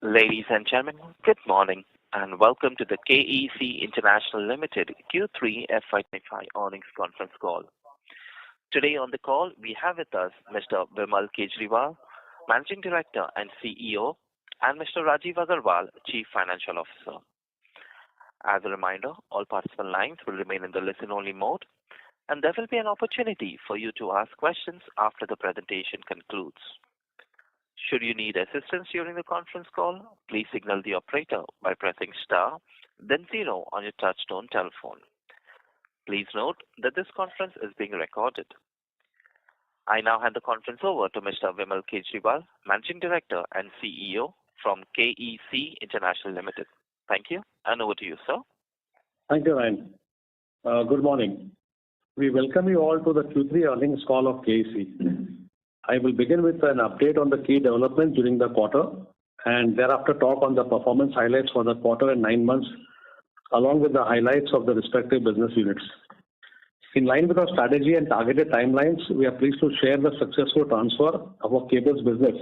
Ladies and gentlemen, good morning and welcome to the Kec International Limited Q3 FY25 earnings conference call. Today on the call, we have with us Mr. Vimal Kejriwal, Managing Director and CEO, and Mr. Rajiv Agarwal, Chief Financial Officer. As a reminder, all participant lines will remain in the listen-only mode, and there will be an opportunity for you to ask questions after the presentation concludes. Should you need assistance during the conference call, please signal the operator by pressing star, then 0 on your touch-tone telephone. Please note that this conference is being recorded. I now hand the conference over to Mr. Vimal Kejriwal, Managing Director and CEO from Kec International Limited. Thank you, and over to you, sir. Thank you, Ryan. Good morning. We welcome you all to the Q3 earnings call of KEC. I will begin with an update on the key developments during the quarter and thereafter talk on the performance highlights for the quarter and 9 months, along with the highlights of the respective business units. In line with our strategy and targeted timelines, we are pleased to share the successful transfer of our cables business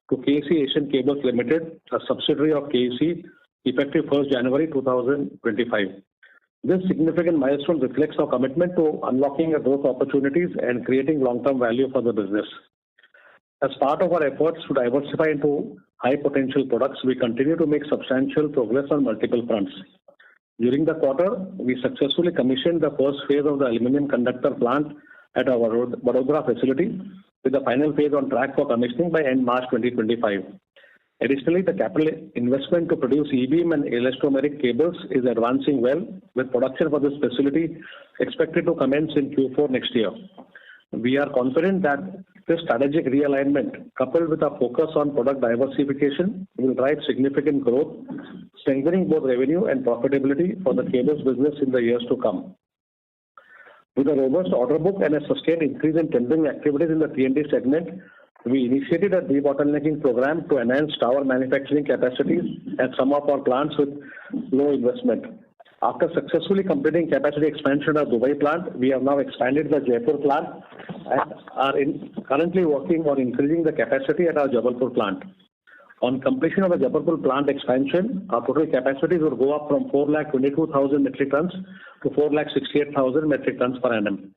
to KEC Asian Cables Limited, a subsidiary of KEC, effective 1st January 2025. This significant milestone reflects our commitment to unlocking growth opportunities and creating long-term value for the business. As part of our efforts to diversify into high-potential products, we continue to make substantial progress on multiple fronts. During the quarter, we successfully commissioned the first phase of the aluminum conductor plant at our Vadodara facility, with the final phase on track for commissioning by end March 2025. Additionally, the capital investment to produce E-beam and elastomeric cables is advancing well, with production for this facility expected to commence in Q4 next year. We are confident that this strategic realignment, coupled with a focus on product diversification, will drive significant growth, strengthening both revenue and profitability for the cables business in the years to come. With a robust order book and a sustained increase in tendering activities in the T&D segment, we initiated a debottlenecking program to enhance tower manufacturing capacities at some of our plants with low investment. After successfully completing capacity expansion at Dubai plant, we have now expanded the Jaipur plant and are currently working on increasing the capacity at our Jabalpur plant. On completion of the Jabalpur plant expansion, our total capacities will go up from 422,000 metric tons to 468,000 metric tons per annum.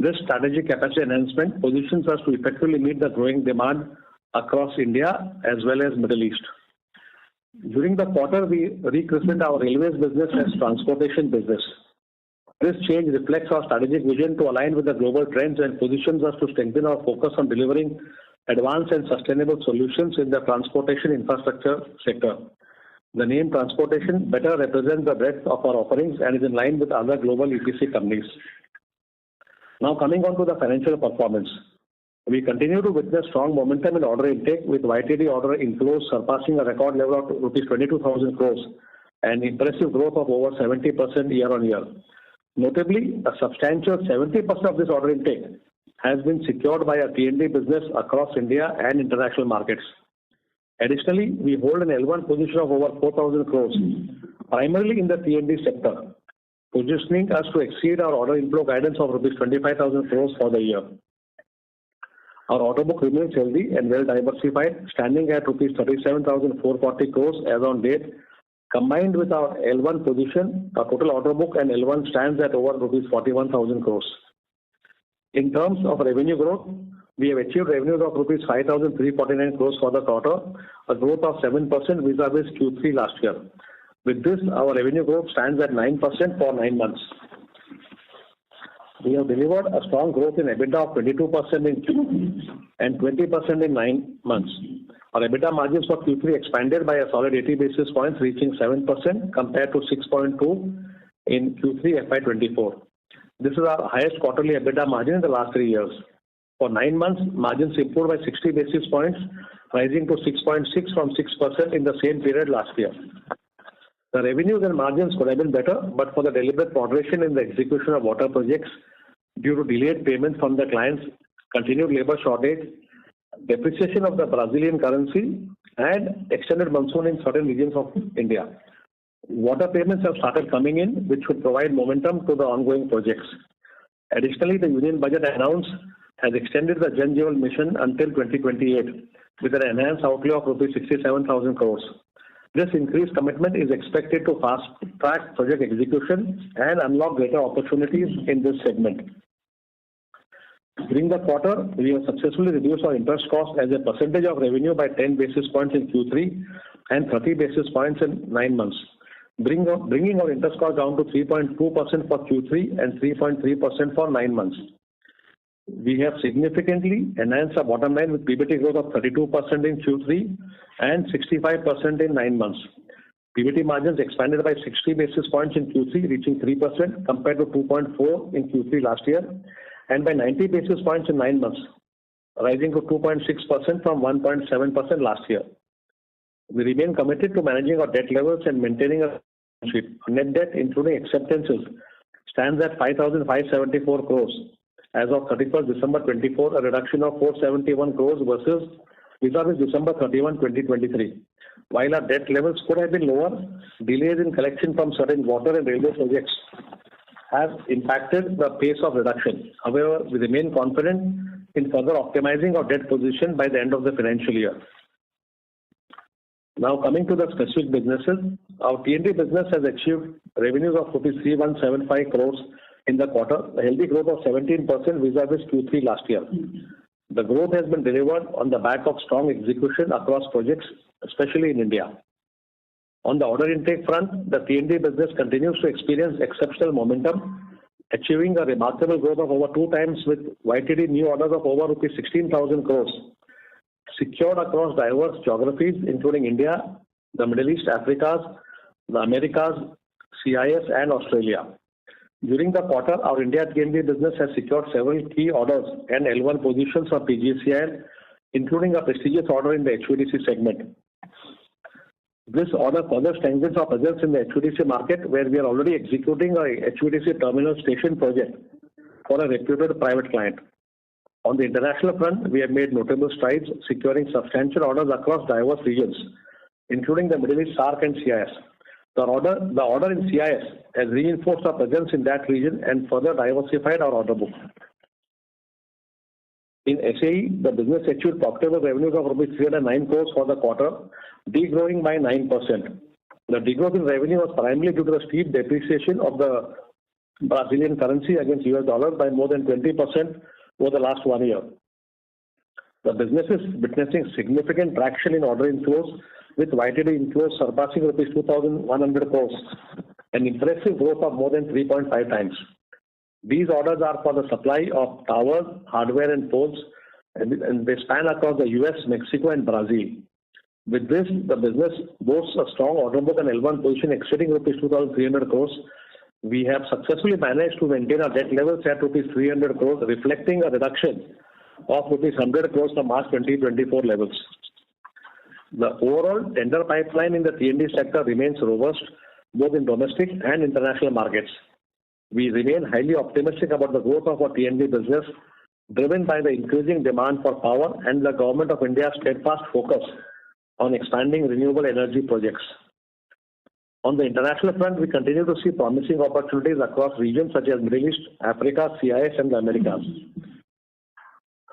This strategic capacity enhancement positions us to effectively meet the growing demand across India as well as Middle East. During the quarter, we rechristened our railways business as transportation business. This change reflects our strategic vision to align with the global trends and positions us to strengthen our focus on delivering advanced and sustainable solutions in the transportation infrastructure sector. The name transportation better represents the breadth of our offerings and is in line with other global EPC companies. Now coming on to the financial performance. We continue to witness strong momentum in order intake, with YTD order inflows surpassing a record level of Rs 22,000 crores and impressive growth of over 70% year-on-year. Notably, a substantial 70% of this order intake has been secured by our T&D business across India and international markets. Additionally, we hold an L1 position of over 4,000 crores, primarily in the T&D sector, positioning us to exceed our order inflow guidance of Rs 25,000 crores for the year. Our order book remains healthy and well diversified, standing at Rs 37,440 crores as on date. Combined with our L1 position, our total order book and L1 stands at over Rs 41,000 crores. In terms of revenue growth, we have achieved revenues of Rs 5,349 crores for the quarter, a growth of 7% vis-a-vis Q3 last year. With this, our revenue growth stands at 9% for 9 months. We have delivered a strong growth in EBITDA of 22% in Q3 and 20% in 9 months. Our EBITDA margins for Q3 expanded by a solid 80 basis points, reaching 7% compared to 6.2% in Q3 FY24. This is our highest quarterly EBITDA margin in the last 3 years. For 9 months, margins improved by 60 basis points, rising to 6.6% from 6% in the same period last year. The revenues and margins could have been better, but for the deliberate moderation in the execution of water projects due to delayed payments from the clients, continued labor shortage, depreciation of the Brazilian currency, and extended monsoon in certain regions of India. Water payments have started coming in, which should provide momentum to the ongoing projects. Additionally, the union budget announced has extended the Jal Jeevan mission until 2028, with an enhanced outlay of rupees 67,000 crores. This increased commitment is expected to fast-track project execution and unlock greater opportunities in this segment. During the quarter, we have successfully reduced our interest cost as a percentage of revenue by 10 basis points in Q3 and 30 basis points in 9 months, bringing our interest cost down to 3.2% for Q3 and 3.3% for 9 months. We have significantly enhanced our bottom line with PBT growth of 32% in Q3 and 65% in 9 months. PBT margins expanded by 60 basis points in Q3, reaching 3% compared to 2.4% in Q3 last year, and by 90 basis points in 9 months, rising to 2.6% from 1.7% last year. We remain committed to managing our debt levels and maintaining a sheet. Net debt, including acceptances, stands at 5,574 crores as of 31st December 24, a reduction of 471 crores vis-à-vis December 31, 2023. While our debt levels could have been lower, delays in collection from certain water and railway projects have impacted the pace of reduction. However, we remain confident in further optimizing our debt position by the end of the financial year. Now coming to the specific businesses, our T&D business has achieved revenues of rupees 3,175 crores in the quarter, a healthy growth of 17% vis-à-vis Q3 last year. The growth has been delivered on the back of strong execution across projects, especially in India. On the order intake front, the T&D business continues to experience exceptional momentum, achieving a remarkable growth of over 2 times with YTD new orders of over rupees 16,000 crores, secured across diverse geographies including India, the Middle East, Africa, the Americas, CIS and Australia. During the quarter, our India T&D business has secured several key orders and L1 positions for PGCIL, including a prestigious order in the HVDC segment. This order further strengthens our presence in the HVDC market, where we are already executing a HVDC terminal station project for a reputed private client. On the international front, we have made notable strides, securing substantial orders across diverse regions, including the Middle East, SAARC and CIS. The order in CIS has reinforced our presence in that region and further diversified our order book. In SAE, the business achieved profitable revenues of rupees 309 crores for the quarter, degrowing by 9%. The degrowth in revenue was primarily due to the steep depreciation of the Brazilian currency against US dollar by more than 20% over the last 1 year. The business is witnessing significant traction in order inflows, with YTD inflows surpassing rupees 2,100 crores, an impressive growth of more than 3.5 times. These orders are for the supply of towers, hardware and poles, and they span across the US, Mexico and Brazil. With this, the business boasts a strong order book and L1 position exceeding rupees 2,300 crores. We have successfully managed to maintain our debt levels at rupees 300 crores, reflecting a reduction of rupees 100 crores from March 2024 levels. The overall tender pipeline in the T&D sector remains robust, both in domestic and international markets. We remain highly optimistic about the growth of our T&D business, driven by the increasing demand for power and the Government of India's steadfast focus on expanding renewable energy projects. On the international front, we continue to see promising opportunities across regions such as Middle East, Africa, CIS and the Americas.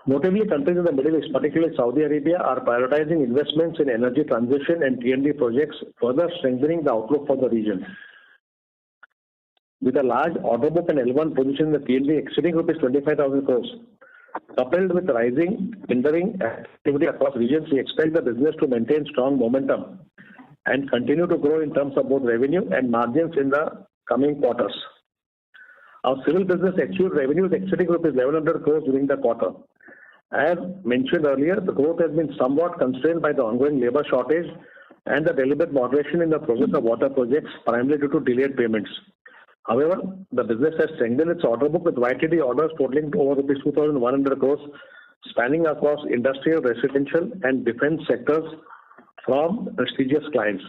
Notably, countries in the Middle East, particularly Saudi Arabia, are prioritizing investments in energy transition and T&D projects, further strengthening the outlook for the region. With a large order book and L1 position in the T&D exceeding rupees 25,000 crores, coupled with rising tendering activity across regions, we expect the business to maintain strong momentum and continue to grow in terms of both revenue and margins in the coming quarters. Our civil business achieved revenues exceeding rupees 1,100 crores during the quarter. As mentioned earlier, the growth has been somewhat constrained by the ongoing labor shortage and the deliberate moderation in the progress of water projects, primarily due to delayed payments. However, the business has strengthened its order book with YTD orders totaling to over rupees 2,100 crores, spanning across industrial, residential and defense sectors from prestigious clients.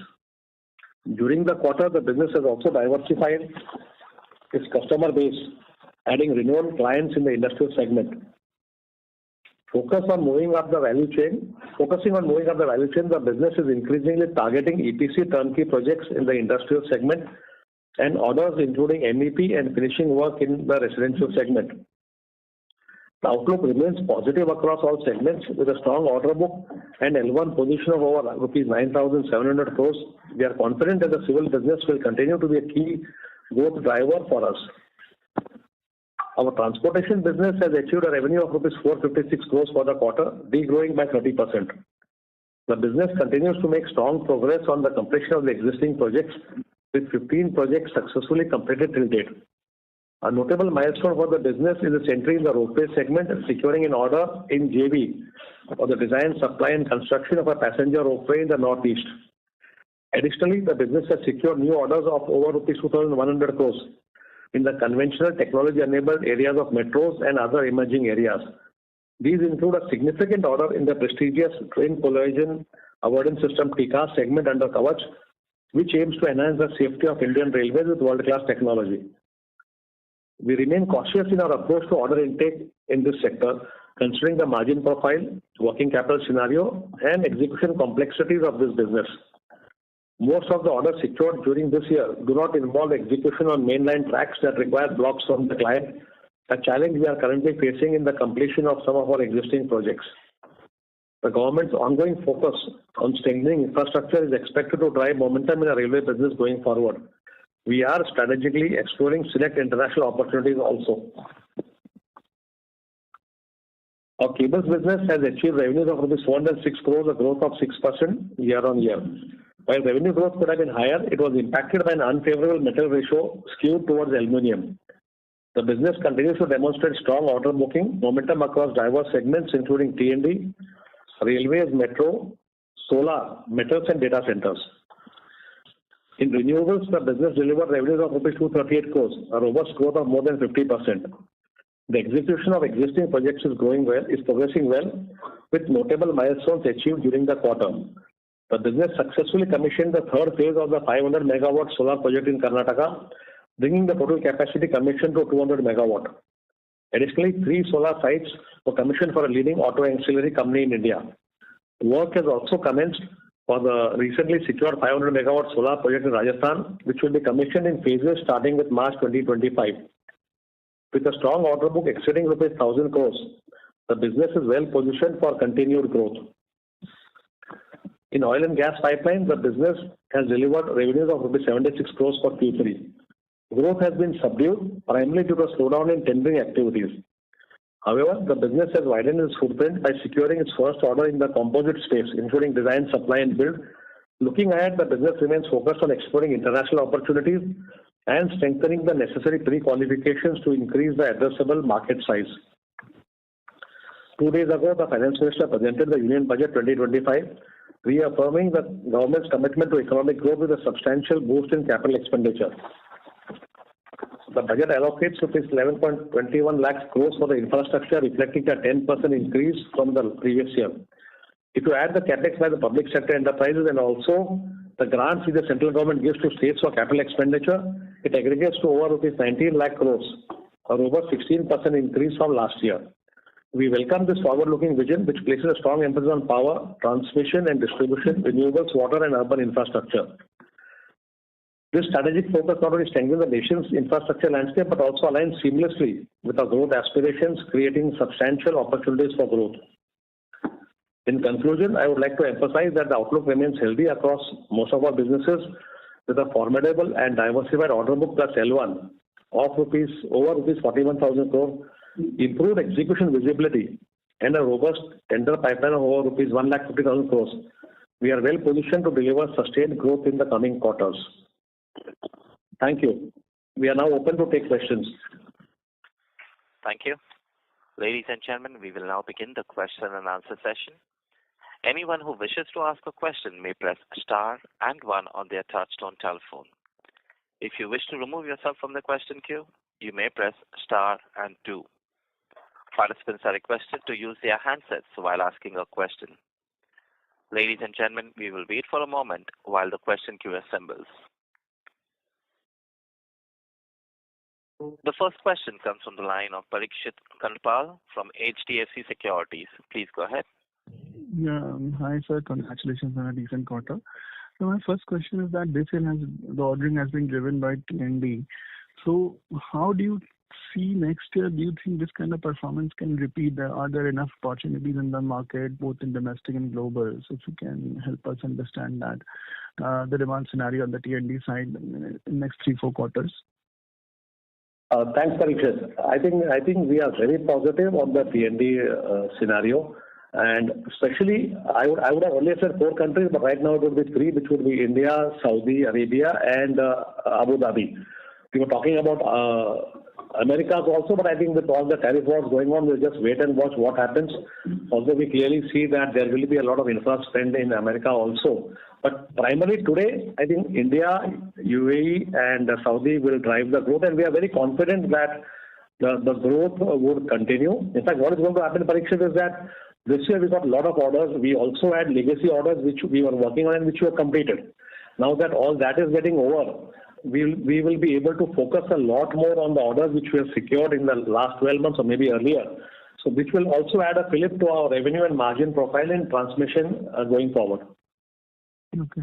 During the quarter, the business has also diversified its customer base, adding renowned clients in the industrial segment. Focusing on moving up the value chain, the business is increasingly targeting EPC turnkey projects in the industrial segment and orders including MEP and finishing work in the residential segment. The outlook remains positive across all segments with a strong order book and L1 position of over rupees 9,700 crores. We are confident that the civil business will continue to be a key growth driver for us. Our transportation business has achieved a revenue of rupees 456 crores for the quarter, degrowing by 30%. The business continues to make strong progress on the completion of the existing projects, with 15 projects successfully completed till date. A notable milestone for the business is its entry in the roadway segment, securing an order in JV for the design, supply and construction of a passenger roadway in the northeast. Additionally, the business has secured new orders of over rupees 2,100 crores in the conventional technology-enabled areas of metros and other emerging areas. These include a significant order in the prestigious train collision avoidance system TCAS segment under Kavach, which aims to enhance the safety of Indian Railways with world-class technology. We remain cautious in our approach to order intake in this sector, considering the margin profile, working capital scenario, and execution complexities of this business. Most of the orders secured during this year do not involve execution on mainline tracks that require blocks from the client, a challenge we are currently facing in the completion of some of our existing projects. The government's ongoing focus on strengthening infrastructure is expected to drive momentum in the railway business going forward. We are strategically exploring select international opportunities also. Our cables business has achieved revenues of rupees 406 crores, a growth of 6% year on year. While revenue growth could have been higher, it was impacted by an unfavorable metal ratio skewed towards aluminium. The business continues to demonstrate strong order booking momentum across diverse segments, including T&D, railways, metro, solar, metals, and data centers. In renewables, the business delivered revenues of rupees 238 crores, a robust growth of more than 50%. The execution of existing projects is progressing well, with notable milestones achieved during the quarter. The business successfully commissioned the third phase of the 500 megawatt solar project in Karnataka, bringing the total capacity commissioned to 200 megawatt. Additionally, 3 solar sites were commissioned for a leading auto ancillary company in India. Work has also commenced for the recently secured 500 megawatt solar project in Rajasthan, which will be commissioned in phases starting with March 2025. With a strong order book exceeding rupees 1,000 crores, the business is well positioned for continued growth. In oil and gas pipeline, the business has delivered revenues of rupees 76 crores for Q3. Growth has been subdued, primarily due to a slowdown in tendering activities. However, the business has widened its footprint by securing its first order in the composite space, including design, supply, and build. Looking ahead, the business remains focused on exploring international opportunities and strengthening the necessary pre-qualifications to increase the addressable market size. 2 days ago, the Finance Minister presented the Union Budget 2025, reaffirming the government's commitment to economic growth with a substantial boost in capital expenditure. The budget allocates rupees 11.21 lakh crores for the infrastructure, reflecting a 10% increase from the previous year. If you add the capex by the public sector enterprises and also the grants which the central government gives to states for capital expenditure, it aggregates to over rupees 19 lakh crores, a robust 16% increase from last year. We welcome this forward-looking vision, which places a strong emphasis on power, transmission and distribution, renewables, water and urban infrastructure. This strategic focus not only strengthens the nation's infrastructure landscape, but also aligns seamlessly with our growth aspirations, creating substantial opportunities for growth. In conclusion, I would like to emphasize that the outlook remains healthy across most of our businesses, with a formidable and diversified order book plus L1 of over rupees 41,000 crore, improved execution visibility, and a robust tender pipeline of over rupees 1,50,000 crores. We are well positioned to deliver sustained growth in the coming quarters. Thank you. We are now open to take questions. Thank you. Ladies and gentlemen, we will now begin the question and answer session. Anyone who wishes to ask a question may press star and 1 on their touchtone telephone. If you wish to remove yourself from the question queue, you may press star and 2. Participants are requested to use their handsets while asking a question. Ladies and gentlemen, we will wait for a moment while the question queue assembles. The first question comes from the line of Parikshit Kandpal from HDFC Securities. Please go ahead. Yeah, hi sir, congratulations on a decent quarter. So my first question is that this year the ordering has been driven by T&D. So how do you see next year, do you think this kind of performance can repeat? Are there enough opportunities in the market, both in domestic and global? So if you can help us understand that, the demand scenario on the T&D side in next 3-4 quarters. Thanks, Parikshit. I think we are very positive on the T&D scenario, and especially I would have earlier said 4 countries, but right now it would be 3, which would be India, Saudi Arabia, and Abu Dhabi. We were talking about Americas also, but I think with all the tariff wars going on, we'll just wait and watch what happens. Although we clearly see that there will be a lot of infra spend in America also. But primarily today, I think India, UAE, and Saudi will drive the growth, and we are very confident that the growth would continue. In fact, what is going to happen, Parikshit, is that this year we got a lot of orders. We also had legacy orders which we were working on and which were completed. Now that all that is getting over, we will be able to focus a lot more on the orders which we have secured in the last 12 months or maybe earlier. So which will also add a fillip to our revenue and margin profile in transmission going forward. Okay.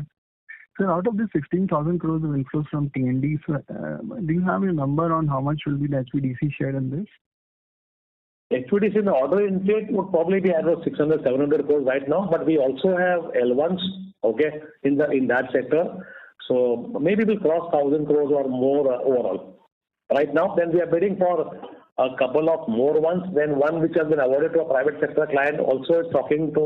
So out of the 16,000 crores of inflows from T&D, do you have a number on how much will be the HVDC share in this? HVDC in the order intake would probably be around 600, 700 crores right now, but we also have L1s, okay, in that sector. So maybe we'll cross 1,000 crores or more overall. Right now, then we are bidding for a couple of more ones. Then one which has been awarded to a private sector client also is talking to,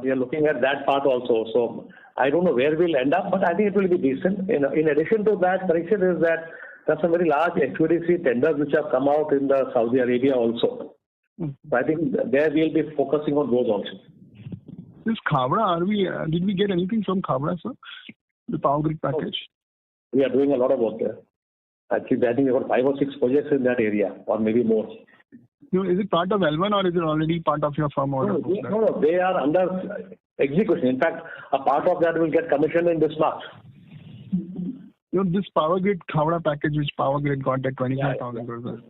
we are looking at that part also. So I don't know where we'll end up, but I think it will be decent. In addition to that, Parikshit, is that there's some very large HVDC tenders which have come out in the Saudi Arabia also. So I think there we'll be focusing on those also. This Khavda, did we get anything from Khavda, sir? The power grid package? We are doing a lot of work there. Actually, I think we have got 5 or 6 projects in that area, or maybe more. No, is it part of L1 or is it already part of your firm order? No, they are under execution. In fact, a part of that will get commissioned in this March. This power grid Khavda package, which power grid got at 25,000 crores.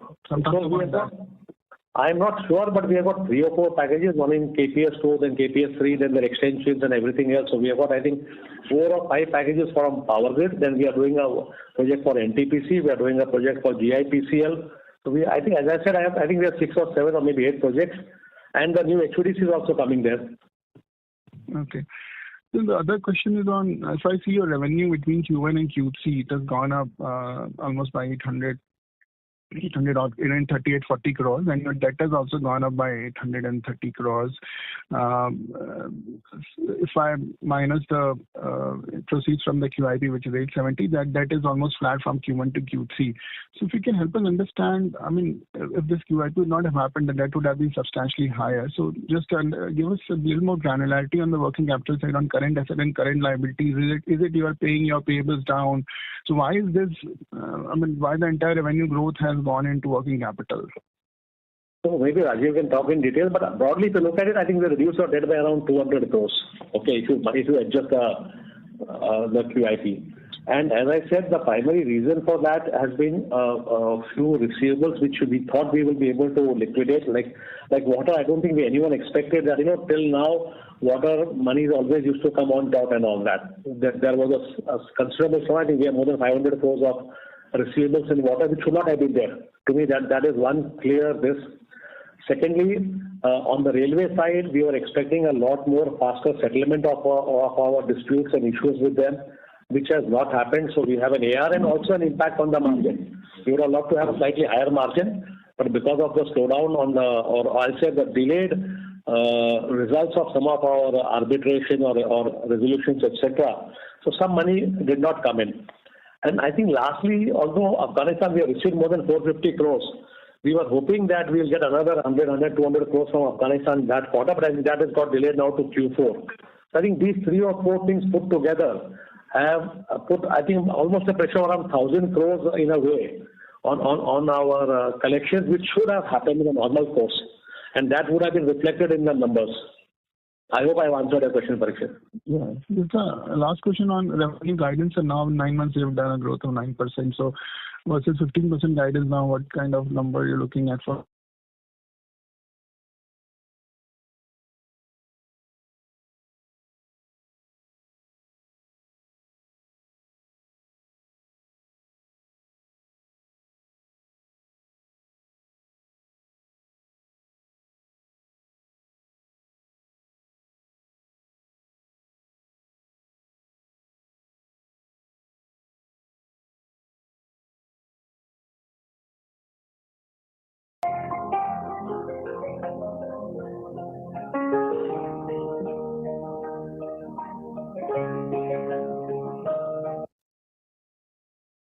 I'm not sure, but we have got 3 or 4 packages, one in KPS 2, then KPS 3, then the extensions and everything else. So we have got, I think, 4 or 5 packages from power grid. Then we are doing a project for NTPC. We are doing a project for GIPCL. So I think, as I said, I think we have 6 or 7 or maybe 8 projects. And the new HVDC is also coming there. Okay. Then the other question is on, if I see your revenue between Q1 and Q3, it has gone up almost by 838.40 crores, and your debt has also gone up by 830 crores. If I minus the proceeds from the QIP, which is 870, that is almost flat from Q1 to Q3. So if you can help us understand, I mean, if this QIP would not have happened, the debt would have been substantially higher. So just give us a little more granularity on the working capital side on current asset and current liabilities. Is it you are paying your payables down? So why is this, why the entire revenue growth has gone into working capital? So maybe Rajiv can talk in detail, but broadly if you look at it, I think we reduced our debt by around 200 crores. Okay, if you adjust the QIP. And as I said, the primary reason for that has been a few receivables which we thought we will be able to liquidate. Like water, I don't think anyone expected that, till now, water money always used to come on top and all that. There was a considerable sum. I think we have more than 500 crores of receivables in water which should not have been there. To me, that is one clear this. Secondly, on the railway side, we were expecting a lot more faster settlement of our disputes and issues with them, which has not happened. So we have an AR and also an impact on the margin. We would have loved to have a slightly higher margin, but because of the slowdown or I'll say the delayed results of some of our arbitration or resolutions, etc. So some money did not come in. And I think lastly, although Afghanistan, we have received more than 450 crores, we were hoping that we'll get another 100, 200 crores from Afghanistan that quarter, but I think that has got delayed now to Q4. So I think these 3 or 4 things put together have put, I think, almost a pressure around 1,000 crores in a way on our collections, which should have happened in a normal course. And that would have been reflected in the numbers. I hope I've answered your question, Parikshit. Yeah. Just a last question on revenue guidance, and now in 9 months you have done a growth of 9%. So versus 15% guidance now, what kind of number you're looking at for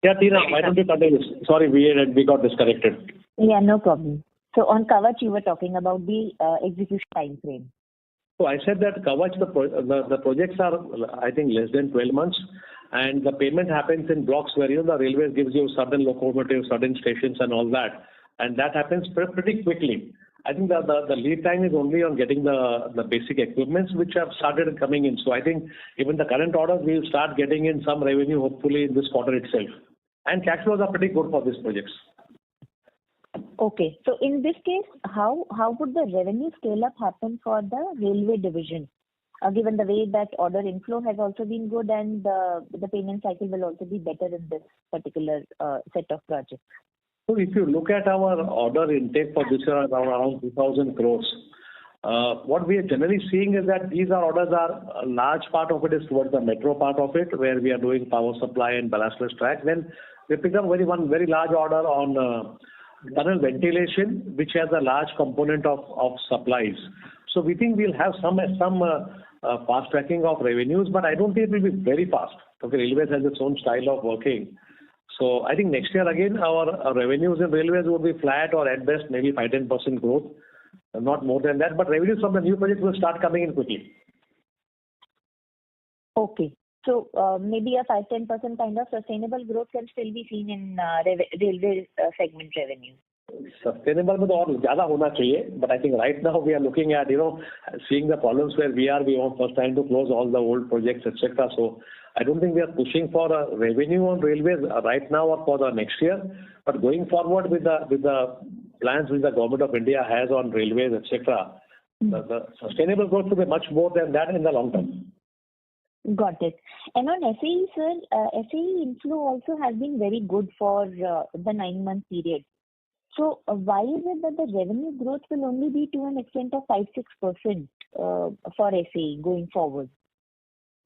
Yeah, Tina, why don't you continue? Sorry, we got disconnected. Yeah, no problem. So on Kavach, you were talking about the execution time frame. So I said that Kavach, the projects are, I think, less than 12 months, and the payment happens in blocks where, the railways gives you certain locomotives, certain stations and all that, and that happens pretty quickly. I think the lead time is only on getting the basic equipments which have started coming in. So I think even the current orders, we'll start getting in some revenue hopefully in this quarter itself. And cash flows are pretty good for these projects. Okay. So in this case, how would the revenue scale up happen for the railway division? Given the way that order inflow has also been good and the payment cycle will also be better in this particular set of projects. So if you look at our order intake for this year around 2,000 crores, what we are generally seeing is that these orders are a large part of it is towards the metro part of it, where we are doing power supply and ballastless track. Then we pick up one very large order on tunnel ventilation, which has a large component of supplies. So we think we'll have some fast tracking of revenues, but I don't think it will be very fast. Okay, Railways has its own style of working. So I think next year again our revenues in railways will be flat or at best maybe 5-10% growth, not more than that. But revenues from the new projects will start coming in quickly. Okay. So maybe a 5-10% kind of sustainable growth can still be seen in railway segment revenue. Sustainable में तो और ज़्यादा होना चाहिए, but I think right now we are looking at seeing the problems where we want first time to close all the old projects, etc. So I don't think we are pushing for a revenue on railways right now or for the next year, but going forward with the plans which the government of India has on railways, etc. The sustainable growth will be much more than that in the long term. Got it. And on SAE, sir, SAE inflow also has been very good for the 9-month period. So why is it that the revenue growth will only be to an extent of 5-6% for SAE going forward?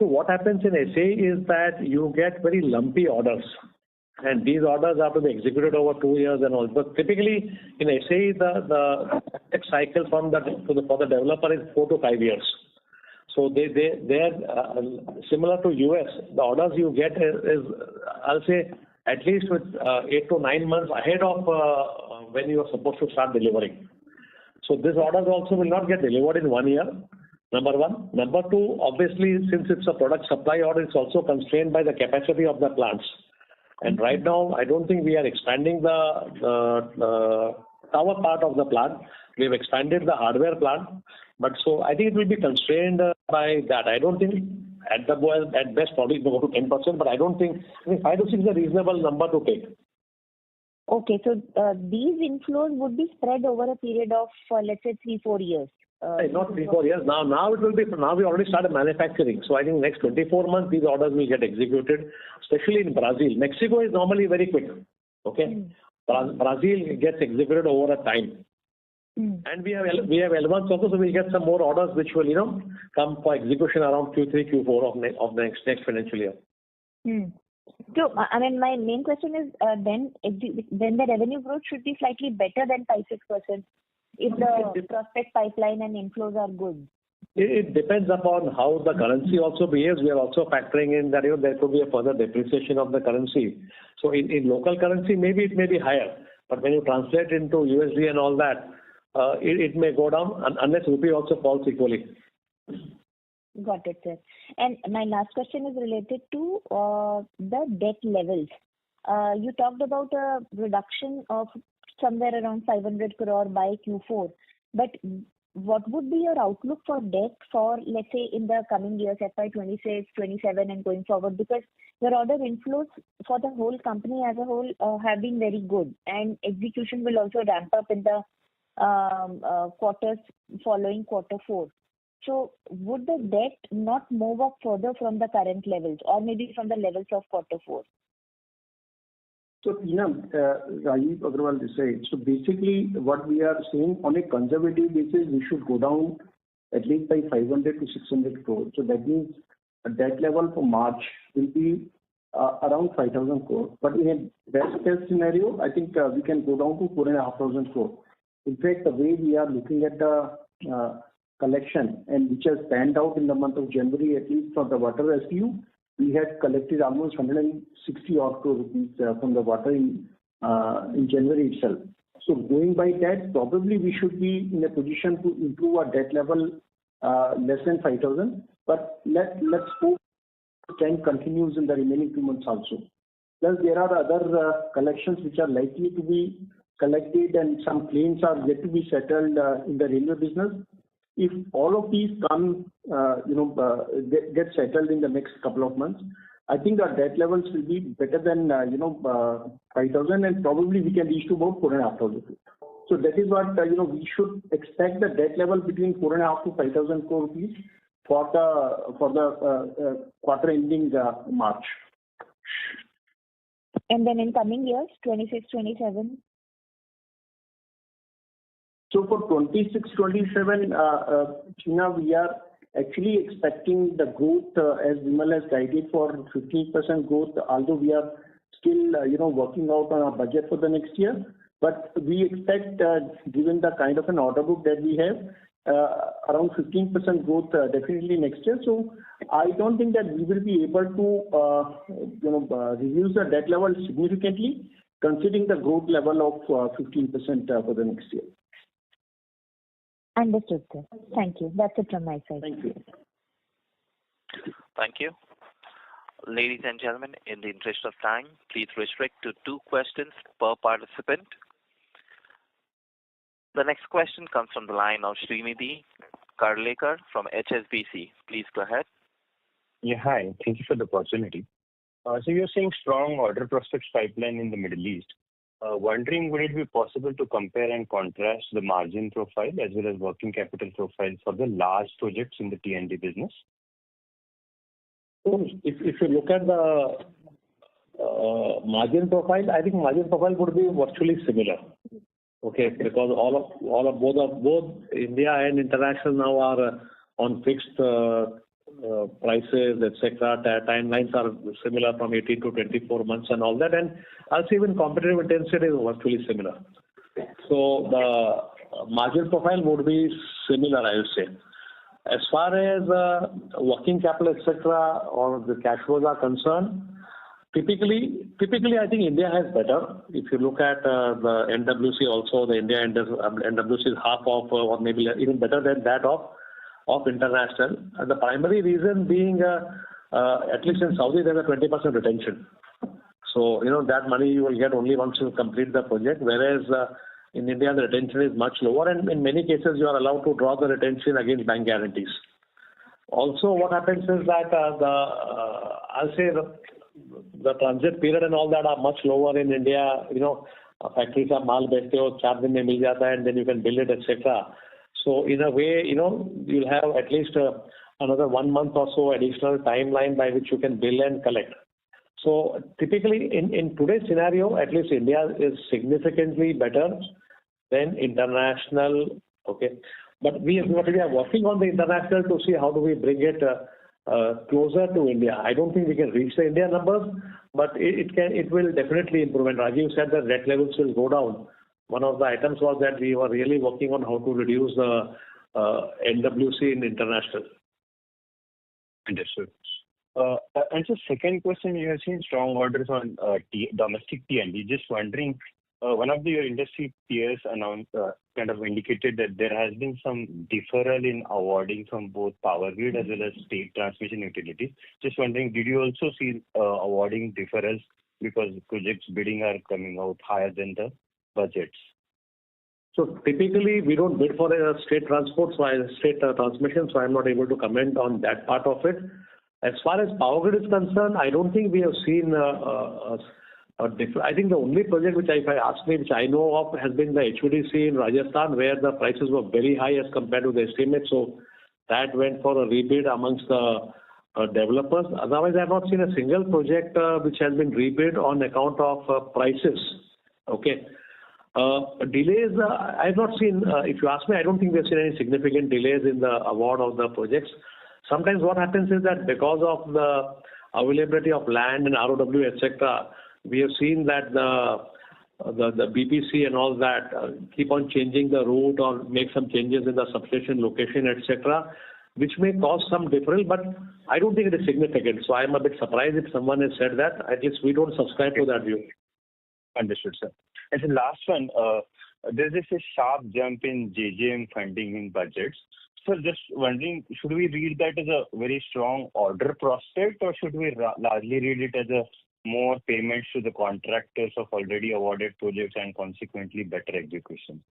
So what happens in SAE is that you get very lumpy orders, and these orders are to be executed over 2 years and all. But typically in SAE, the cycle for the developer is 4 to 5 years. So they're similar to US. The orders you get is I'll say at least with 8 to 9 months ahead of when you are supposed to start delivering. So these orders also will not get delivered in 1 year. Number one. Number two, obviously, since it's a product supply order, it's also constrained by the capacity of the plants. And right now, I don't think we are expanding the tower part of the plant. We have expanded the hardware plant, but so I think it will be constrained by that. I don't think at best probably it will go to 10%, but I think 5 to 6 is a reasonable number to take. Okay, so these inflows would be spread over a period of let's say 3-4 years. Not 3-4 years. Now it will be. Now we already started manufacturing. So I think next 24 months these orders will get executed, especially in Brazil. Mexico is normally very quick. Okay, Brazil gets executed over a time. And we have L1s also, so we'll get some more orders which will come for execution around Q3, Q4 of next financial year. So I mean, my main question is then the revenue growth should be slightly better than 5-6% if the prospect pipeline and inflows are good. It depends upon how the currency also behaves. We are also factoring in that there could be a further depreciation of the currency. So in local currency, maybe it may be higher, but when you translate into USD and all that, it may go down unless rupee also falls equally. Got it, sir. And my last question is related to the debt levels. You talked about a reduction of somewhere around 500 crore by Q4, but what would be your outlook for debt for, let's say, in the coming years, FY26, 27 and going forward? Because your order inflows for the whole company as a whole have been very good, and execution will also ramp up in the quarters following Q4. So would the debt not move up further from the current levels or maybe from the levels of Q4? So, Rajiv Agrawal this side. So basically what we are saying on a conservative basis, we should go down at least by 500 to 600 crores. So that means a debt level for March will be around 5,000 crores. But in a best case scenario, I think we can go down to 4,500 crores. In fact, the way we are looking at the collection and which has panned out in the month of January, at least for the water rescue, we had collected almost 160 odd crore rupees from the water in January itself. So going by that, probably we should be in a position to improve our debt level less than 5,000. But let's hope the trend continues in the remaining 2 months also. Plus, there are other collections which are likely to be collected, and some claims are yet to be settled in the railway business. If all of these come, get settled in the next couple of months, I think our debt levels will be better than 5,000, and probably we can reach to about 4,500. So that is what we should expect the debt level between 4,500 to 5,000 crore rupees for the quarter ending March. And then in coming years, 26, 27? So for 26-27, Sheena, we are actually expecting the growth as Vimal has guided for 15% growth, although we are still working out on our budget for the next year. But we expect, given the kind of an order book that we have, around 15% growth definitely next year. So I don't think that we will be able to reduce the debt level significantly, considering the growth level of 15% for the next year. Understood, sir. Thank you. That's it from my side. Thank you. Thank you. Ladies and gentlemen, in the interest of time, please restrict to 2 questions per participant. The next question comes from the line of Srinidhi Karlekar from HSBC. Please go ahead. Yeah, hi. Thank you for the opportunity. So you're saying strong order prospects pipeline in the Middle East. Wondering, would it be possible to compare and contrast the margin profile as well as working capital profile for the large projects in the T&D business? So if you look at the margin profile, I think margin profile would be virtually similar. Okay, because both India and international now are on fixed prices, etc. Timelines are similar from 18 to 24 months and all that, and also even competitive intensity is virtually similar. So the margin profile would be similar, I would say. As far as working capital, etc., or the cash flows are concerned, typically I think India has better. If you look at the NWC also, the India NWC is half of, or maybe even better than that of international. And the primary reason being, at least in Saudi, there's a 20% retention. So, that money you will get only once you complete the project, whereas in India, the retention is much lower, and in many cases, you are allowed to draw the retention against bank guarantees. Also, what happens is that I'll say the transit period and all that are much lower in India. Factories are mal bechte ho, 4 din mein mil jata hai, and then you can bill it, etc. So in a way, you'll have at least another 1 month or so additional timeline by which you can bill and collect. So typically in today's scenario, at least India is significantly better than international. Okay, but we are working on the international to see how do we bring it closer to India. I don't think we can reach the India numbers, but it will definitely improve. And Rajiv said that debt levels will go down. One of the items was that we were really working on how to reduce the NWC in international. Understood. And so second question, you have seen strong orders on domestic T&D. Just wondering, one of your industry peers announced, kind of indicated that there has been some deferral in awarding from both power grid as well as state transmission utilities. Just wondering, did you also see awarding deferrals because projects bidding are coming out higher than the budgets? So typically we don't bid for a state transport, state transmission, so I'm not able to comment on that part of it. As far as power grid is concerned, I don't think we have seen I think the only project which, if I ask me, which I know of, has been the HVDC in Rajasthan, where the prices were very high as compared to the estimate. So that went for a rebid amongst the developers. Otherwise, I have not seen a single project which has been rebid on account of prices. Okay. Delays, I have not seen, if you ask me, I don't think we have seen any significant delays in the award of the projects. Sometimes what happens is that because of the availability of land and ROW, etc., we have seen that the BPC and all that keep on changing the route or make some changes in the substation location, etc. which may cause some deferral, but I don't think it is significant. So I'm a bit surprised if someone has said that. At least we don't subscribe to that view. Understood, sir. And the last one, there's this a sharp jump in JJM funding in budgets. So just wondering, should we read that as a very strong order prospect, or should we largely read it as a more payments to the contractors of already awarded projects and consequently better execution?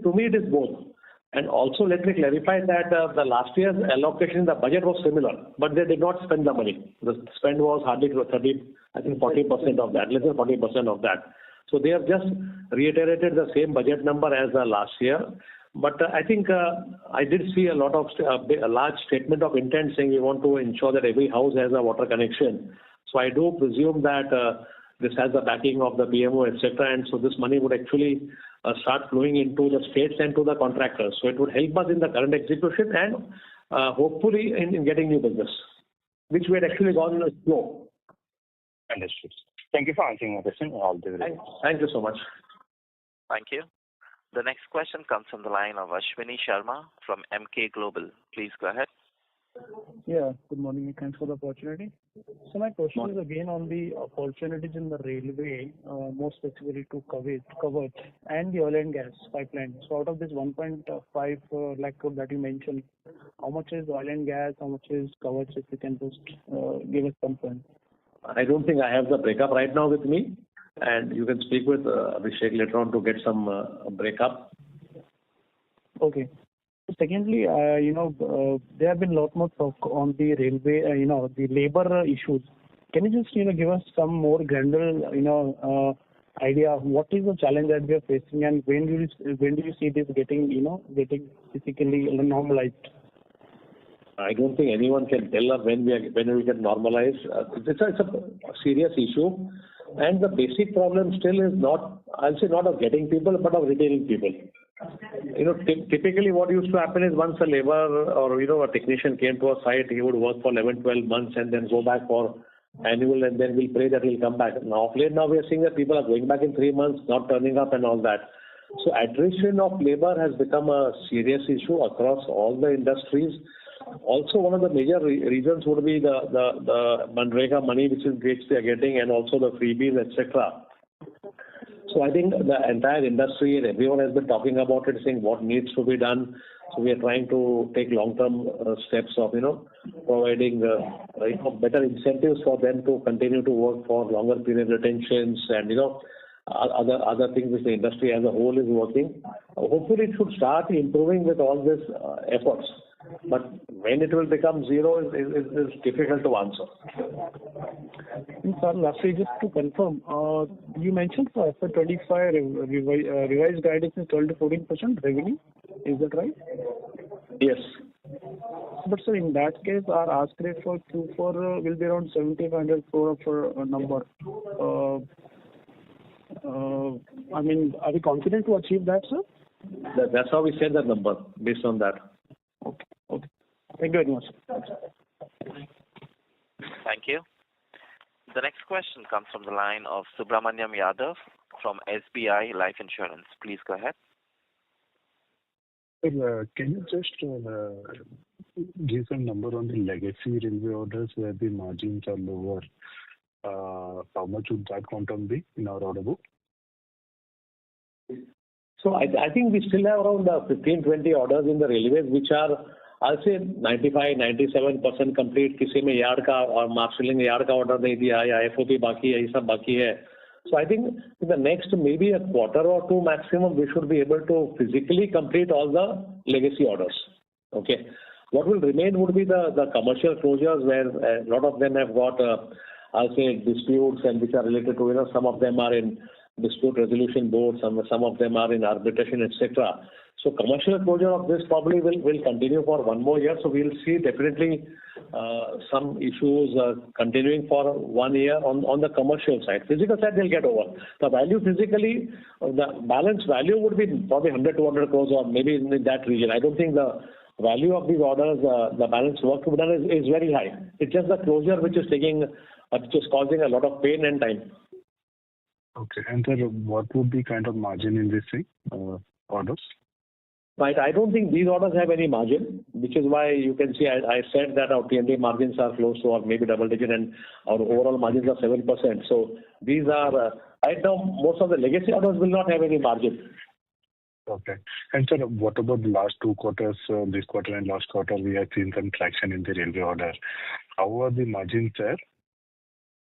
To me, it is both. And also, let me clarify that the last year's allocation in the budget was similar, but they did not spend the money. The spend was hardly 30, I think 40% of that, less than 40% of that. So they have just reiterated the same budget number as the last year. But I think I did see a large statement of intent saying we want to ensure that every house has a water connection. So I do presume that this has the backing of the PMO, etc. And so this money would actually start flowing into the states and to the contractors. So it would help us in the current execution and hopefully in getting new business, which we had actually gone slow. Understood. Thank you for answering my question. Thank you so much. Thank you. The next question comes from the line of Ashwini Sharma from MK Global. Please go ahead. Yeah, good morning. Thanks for the opportunity. So my question is again on the opportunities in the railway, more specifically to Kavach and the oil and gas pipeline. So out of this 1.5 lakh crore that you mentioned, how much is oil and gas, how much is Kavach, if you can just give us some point. I don't think I have the breakup right now with me, and you can speak with Abhishek later on to get some breakup. Okay. Secondly, there have been a lot more talk on the railway, the labor issues. Can you just, give us some more granular, idea of what is the challenge that we are facing, and when do you see this getting physically normalized? I don't think anyone can tell us when we get normalized. It's a serious issue, and the basic problem still is not, I'll say, not of getting people, but of retaining people. Typically what used to happen is once a labor or a technician came to a site, he would work for 11, 12 months and then go back for annual, and then we'll pray that he'll come back. Now, of late, we are seeing that people are going back in 3 months, not turning up and all that. So attrition of labor has become a serious issue across all the industries. Also, one of the major reasons would be the Manrega money which they are getting, and also the freebies, etc. So I think the entire industry and everyone has been talking about it, saying what needs to be done. So we are trying to take long-term steps of, providing better incentives for them to continue to work for longer period retentions and, other things which the industry as a whole is working. Hopefully it should start improving with all these efforts. But when it will become zero is difficult to answer. And sir, lastly, just to confirm, you mentioned for FY25 revised guidance is 12 to 14% revenue. Is that right? Yes. But sir, in that case, our ask rate for Q4 will be around 7,500 crore for a number. Are we confident to achieve that, sir? That's how we set that number, based on that. Okay. Thank you very much. Thank you. The next question comes from the line of Subramaniam Yadav from SBI Life Insurance. Please go ahead. Can you just give some number on the legacy railway orders where the margins are lower? How much would that quantum be in our order book? So I think we still have around 15-20 orders in the railways, which are, I'll say, 95-97% complete. किसी में yard का और marshalling yard का order नहीं दिया या FOP बाकी है, ये सब बाकी है. So I think in the next maybe a quarter or two maximum, we should be able to physically complete all the legacy orders. Okay. What will remain would be the commercial closures, where a lot of them have got, I'll say, disputes, and which are related to, some of them are in dispute resolution board, some of them are in arbitration, etc. So commercial closure of this probably will continue for one more year. So we'll see definitely some issues continuing for 1 year on the commercial side. Physical side they'll get over. The value physically, the balance value would be probably 100-200 crores or maybe in that region. I don't think the value of these orders, the balance work to be done is very high. It's just the closure which is causing a lot of pain and time. Okay. And sir, what would be kind of margin in this thing, orders? Right. I don't think these orders have any margin, which is why you can see I said that our T&D margins are close to or maybe double digit and our overall margins are 7%. So these are, right now, most of the legacy orders will not have any margin. Okay. And sir, what about the last 2 quarters, this quarter and last quarter, we have seen some traction in the railway order. How are the margins there?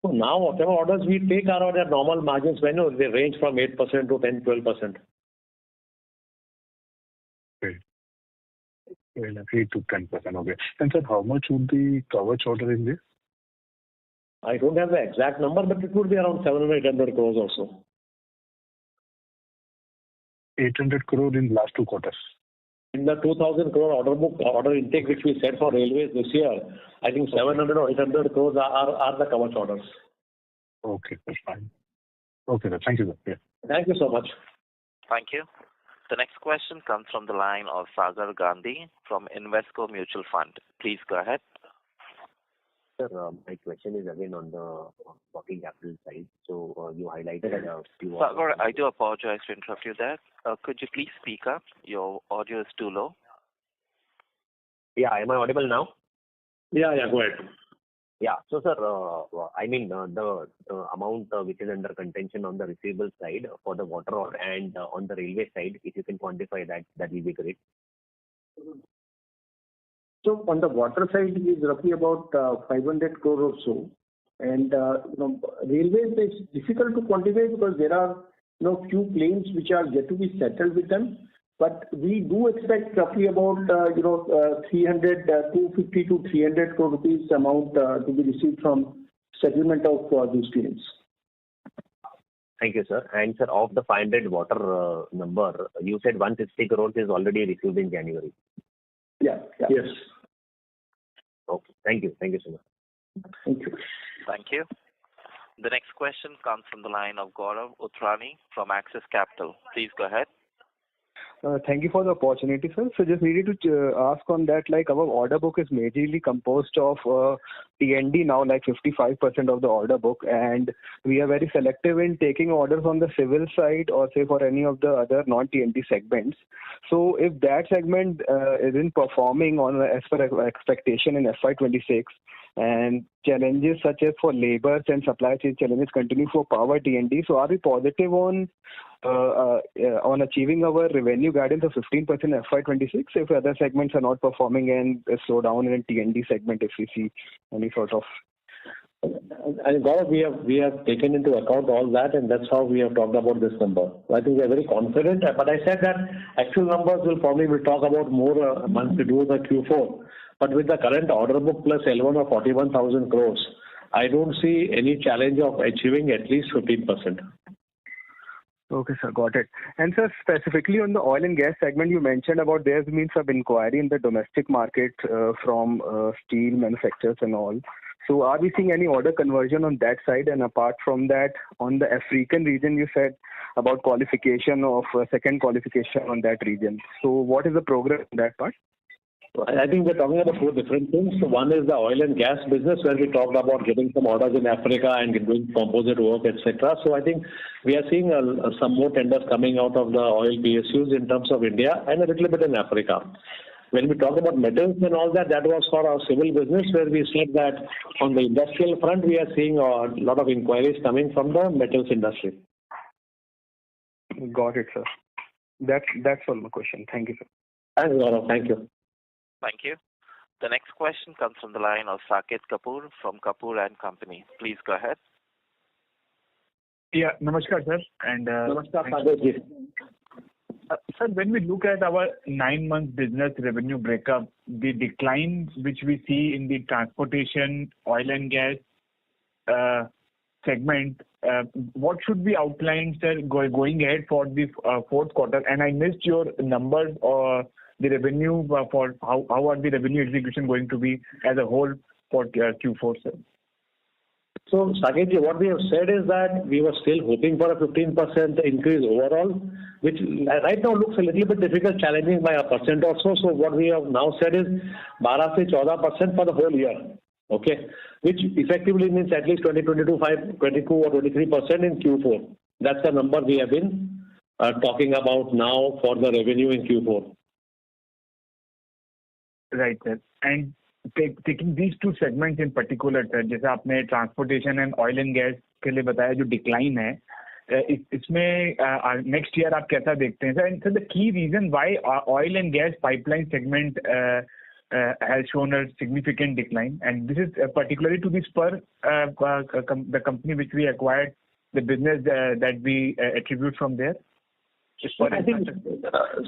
So now whatever orders we take are at normal margins when they range from 8% to 10-12%. Okay. 8 to 10%. Okay. And sir, how much would the Kavach order in this? I don't have the exact number, but it would be around 700-800 crores or so. 800 crore in last 2 quarters. In the 2,000 crore order intake which we set for railways this year, I think 700 or 800 crores are the Kavach orders. Okay, that's fine. Okay, sir. Thank you, sir. Yeah. Thank you so much. Thank you. The next question comes from the line of Sagar Gandhi from Invesco Mutual Fund. Please go ahead. Sir, my question is again on the working capital side. So you highlighted a few. Sagar, I do apologize to interrupt you there. Could you please speak up? Your audio is too low. Yeah, am I audible now? Yeah, go ahead. Yeah. So, sir, I mean, the amount which is under contention on the receivable side for the water order and on the railway side, if you can quantify that, that will be great. So on the water side, it is roughly about 500 crore or so. And, railways is difficult to quantify because there are, few claims which are yet to be settled with them. But we do expect roughly about, 250 to 300 crore rupees amount to be received from settlement of these claims. Thank you, sir. And sir, of the 500 water number, you said 160 crores is already received in January. Yeah. Yes. Okay. Thank you. Thank you so much. Thank you. Thank you. The next question comes from the line of Gaurav Uttrani from Axis Capital. Please go ahead. Thank you for the opportunity, sir. So just needed to ask on that, like our order book is majorly composed of T&D now, like 55% of the order book, and we are very selective in taking orders on the civil side or say for any of the other non-T&D segments. So if that segment isn't performing on as per expectation in FY26, and challenges such as for labors and supply chain challenges continue for power T&D, so are we positive on achieving our revenue guidance of 15% FY26 if other segments are not performing and slow down in T&D segment if we see any sort of? And Gaurav, we have taken into account all that, and that's how we have talked about this number. I think we are very confident. But I said that actual numbers we'll talk about more once we do the Q4. But with the current order book plus L1 of 41,000 crores, I don't see any challenge of achieving at least 15%. Okay, sir, got it. And sir, specifically on the oil and gas segment, you mentioned about there's been some inquiry in the domestic market from steel manufacturers and all. So are we seeing any order conversion on that side? And apart from that, on the African region, you said about qualification of second qualification on that region. So what is the progress on that part? I think we're talking about 4 different things. One is the oil and gas business, where we talked about getting some orders in Africa and doing composite work, etc. So I think we are seeing some more tenders coming out of the oil PSUs in terms of India and a little bit in Africa. When we talk about metals and all that, that was for our civil business, where we said that on the industrial front, we are seeing a lot of inquiries coming from the metals industry. Got it, sir. That's all my question. Thank you, sir. Thanks, Gaurav. Thank you. Thank you. The next question comes from the line of Saket Kapoor from Kapoor and Company. Please go ahead. Yeah, namaskar, sir. And Namaskar, Saket. Sir, when we look at our 9-month business revenue breakup, the declines which we see in the transportation, oil and gas segment, what should be outlined, sir, going ahead for the fourth quarter? And I missed your numbers or the revenue for how are the revenue execution going to be as a whole for Q4, sir? So, Saket, what we have said is that we were still hoping for a 15% increase overall, which right now looks a little bit difficult, challenging by 1% or so. So what we have now said is 12 to 14% for the whole year, okay, which effectively means at least 22 or 23% in Q4. That's the number we have been talking about now for the revenue in Q4. Right, sir. And taking these two segments in particular, sir, जैसे आपने transportation and oil and gas के लिए बताया जो decline है, इसमें next year आप कैसा देखते हैं sir? And sir the key reason why oil and gas pipeline segment has shown a significant decline, and this is particularly to the Spur, the company which we acquired, the business that we attribute from there. I think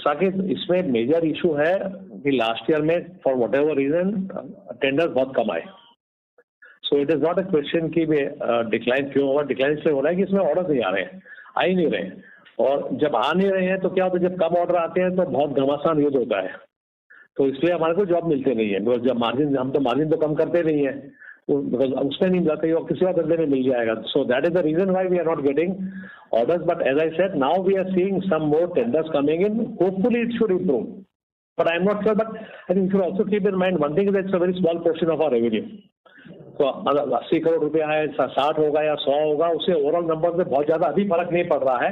Saket इसमें major issue है कि last year में for whatever reason tender बहुत कम आए. So it is not a question कि decline क्यों होगा. डिक्लाइन इसलिए हो रहा है कि इसमें ऑर्डर नहीं आ रहे हैं, आ ही नहीं रहे हैं. और जब आ नहीं रहे हैं तो क्या होता है, जब कम ऑर्डर आते हैं तो बहुत घमासान युद्ध होता है. तो इसलिए हमारे को जॉब मिलते नहीं है. बिकॉज जब मार्जिन, हम तो मार्जिन तो कम करते नहीं है, बिकॉज उसमें नहीं मिलता और किसी और धंधे में मिल जाएगा. So that is the reason why we are not getting orders. But as I said, now we are seeing some more tenders coming in. Hopefully it should improve, but I'm not sure. But I think you should also keep in mind one thing is that it's a very small portion of our revenue. तो 80 करोड़ रुपया है, 60 होगा या 100 होगा, उससे overall number में बहुत ज्यादा अभी फर्क नहीं पड़ रहा है.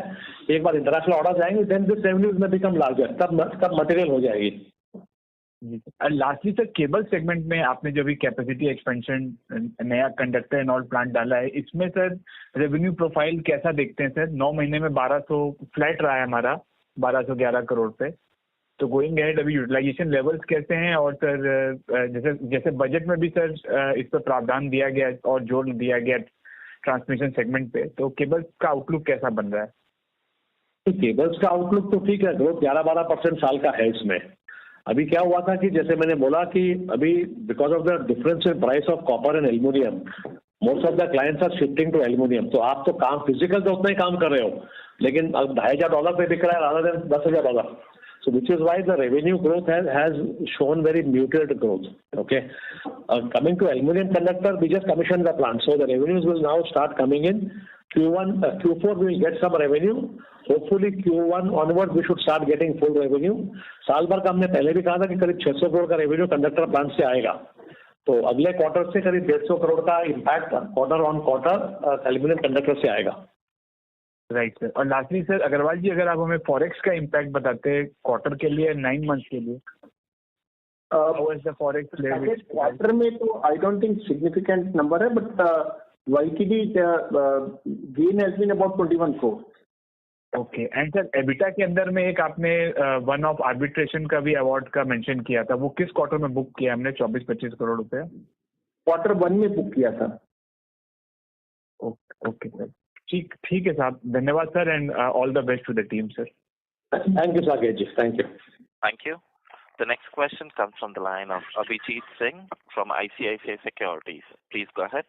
एक बार इंटरनेशनल ऑर्डर जाएंगे देन दिस रेवेन्यूज में बिकम लार्जर, तब मटेरियल हो जाएगी. लास्टली सर, केबल सेगमेंट में आपने जो भी कैपेसिटी एक्सपेंशन, नया कंडक्टर एंड ऑल प्लांट डाला है, इसमें सर रेवेन्यू प्रोफाइल कैसा देखते हैं सर? 9 महीने में 1200 फ्लैट रहा है हमारा, 1211 करोड़ पे. तो गोइंग अहेड अभी यूटिलाइजेशन लेवल्स कैसे हैं? और सर जैसे बजट में भी सर इस पर प्रावधान दिया गया और जोर दिया गया ट्रांसमिशन सेगमेंट पे, तो केबल्स का आउटलुक कैसा बन रहा है? तो केबल्स का आउटलुक तो ठीक है, ग्रोथ 11-12% साल का है इसमें. अभी क्या हुआ था कि जैसे मैंने बोला कि अभी because of the difference in price of copper and aluminium, most of the clients are shifting to aluminium. तो आप तो काम फिजिकल तो उतना ही काम कर रहे हो, लेकिन अब $2,500 पे बिक रहा है rather than $10,000. So which is why the revenue growth has shown very muted growth. Okay, coming to aluminum conductor, we just commissioned the plant, so the revenues will now start coming in. Q4 we will get some revenue. Hopefully Q1 onwards we should start getting full revenue. साल भर का हमने पहले भी कहा था कि करीब 600 करोड़ का रेवेन्यू कंडक्टर प्लांट से आएगा. तो अगले क्वार्टर से करीब 150 करोड़ का impact quarter on quarter aluminium conductor से आएगा. Right sir. और लास्टली सर अग्रवाल जी, अगर आप हमें फॉरेक्स का इम्पैक्ट बताते हैं क्वार्टर के लिए, 9 मंथ्स के लिए, फॉरेक्स क्वार्टर में तो I don't think significant number है, but YTD gain has been about 21 crore. Okay. And sir EBITDA के अंदर में एक आपने वन ऑफ आर्बिट्रेशन का भी अवार्ड का मेंशन किया था, वो किस क्वार्टर में बुक किया हमने? 24-25 करोड़ रुपए क्वार्टर 1 में बुक किया था. ओके सर, ठीक है साहब. धन्यवाद sir, and all the best to the team sir. Thank you Saket ji. Thank you. Thank you. The next question comes from the line of Abhijit Singh from ICICI Securities. Please go ahead.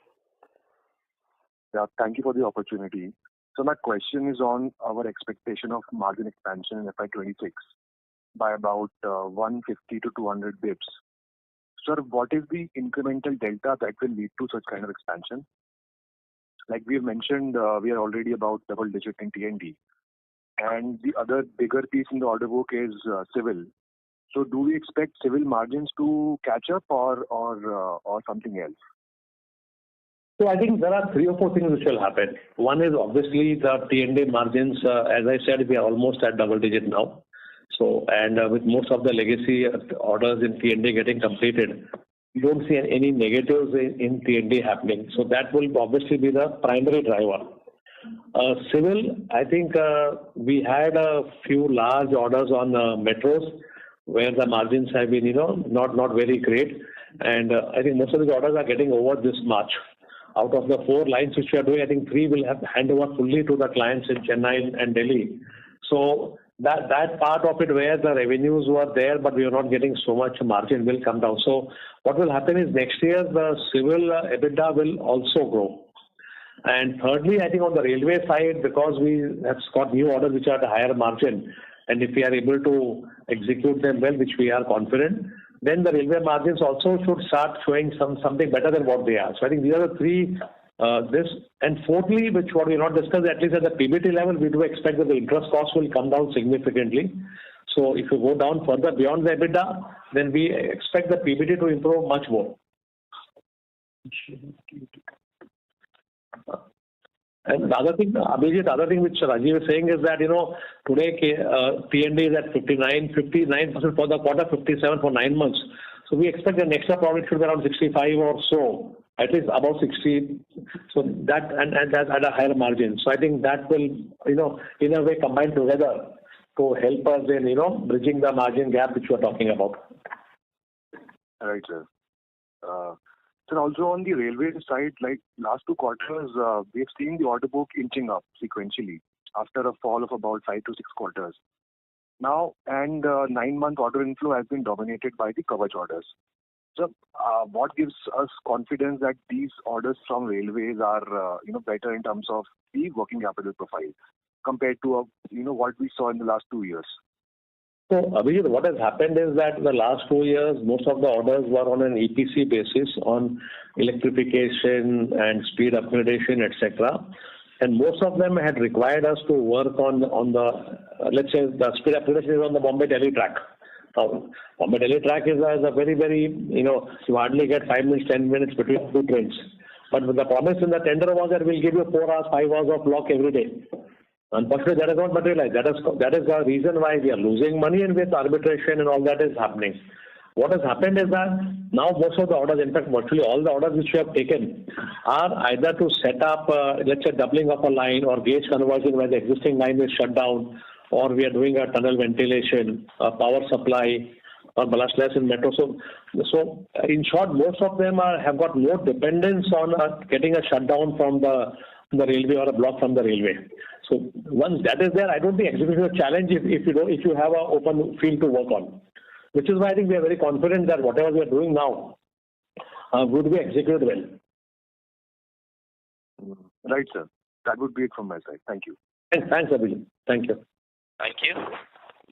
Yeah, thank you for the opportunity. So my question is on our expectation of margin expansion in FY26 by about 150 to 200 bips. Sir, what is the incremental delta that will lead to such kind of expansion? Like we have mentioned, we are already about double digit in T&D. And the other bigger piece in the order book is civil. So do we expect civil margins to catch up or something else? So I think there are 3 or 4 things which will happen. One is obviously the T&D margins. As I said, we are almost at double digit now. So, and with most of the legacy orders in T&D getting completed, we don't see any negatives in T&D happening. So that will obviously be the primary driver. Civil, I think we had a few large orders on metros where the margins have been, not very great. And I think most of these orders are getting over this March. Out of the 4 lines which we are doing, I think 3 will have hand over fully to the clients in Chennai and Delhi. So that part of it where the revenues were there, but we are not getting so much margin, will come down. So what will happen is next year the civil EBITDA will also grow. And thirdly, I think on the railway side, because we have got new orders which are at a higher margin, and if we are able to execute them well, which we are confident, then the railway margins also should start showing something better than what they are. So I think these are the 3. This and fourthly, which what we not discussed, at least at the PBT level, we do expect that the interest costs will come down significantly. So if you go down further beyond the EBITDA, then we expect the PBT to improve much more. And the other thing, Abhijit, which Rajiv is saying is that, today T&D is at 59% for the quarter, 57 for 9 months. So we expect the next year profit should be around 65 or so, at least above 60. So that and that's at a higher margin. So I think that will, in a way combine together to help us in, bridging the margin gap which we're talking about. All right, sir. So also on the railway side, like last 2 quarters, we have seen the order book inching up sequentially after a fall of about 5 to 6 quarters. Now, and 9-month order inflow has been dominated by the Kavach orders. So, what gives us confidence that these orders from railways are, better in terms of the working capital profile compared to, what we saw in the last 2 years? So, Abhijit, what has happened is that in the last 2 years, most of the orders were on an EPC basis on electrification and speed upgradation, etc. And most of them had required us to work on the, let's say, the speed upgradation is on the Bombay-Delhi track. Now, Bombay-Delhi track is a very, you hardly get 5 minutes, 10 minutes between 2 trains. But the promise in the tender was that we'll give you 4 hours, 5 hours of block every day. Unfortunately, that has not materialized. That is the reason why we are losing money, and with arbitration and all that is happening. What has happened is that now most of the orders, in fact, virtually all the orders which we have taken are either to set up, let's say, doubling of a line or gauge conversion where the existing line is shut down, or we are doing a tunnel ventilation, power supply, or balastless in metro. So in short, most of them have got more dependence on getting a shutdown from the railway or a block from the railway. So once that is there, I don't think execution is a challenge if you have an open field to work on. Which is why I think we are very confident that whatever we are doing now would be executed well. Right, sir. That would be it from my side. Thank you. Thanks, Abhijit. Thank you. Thank you.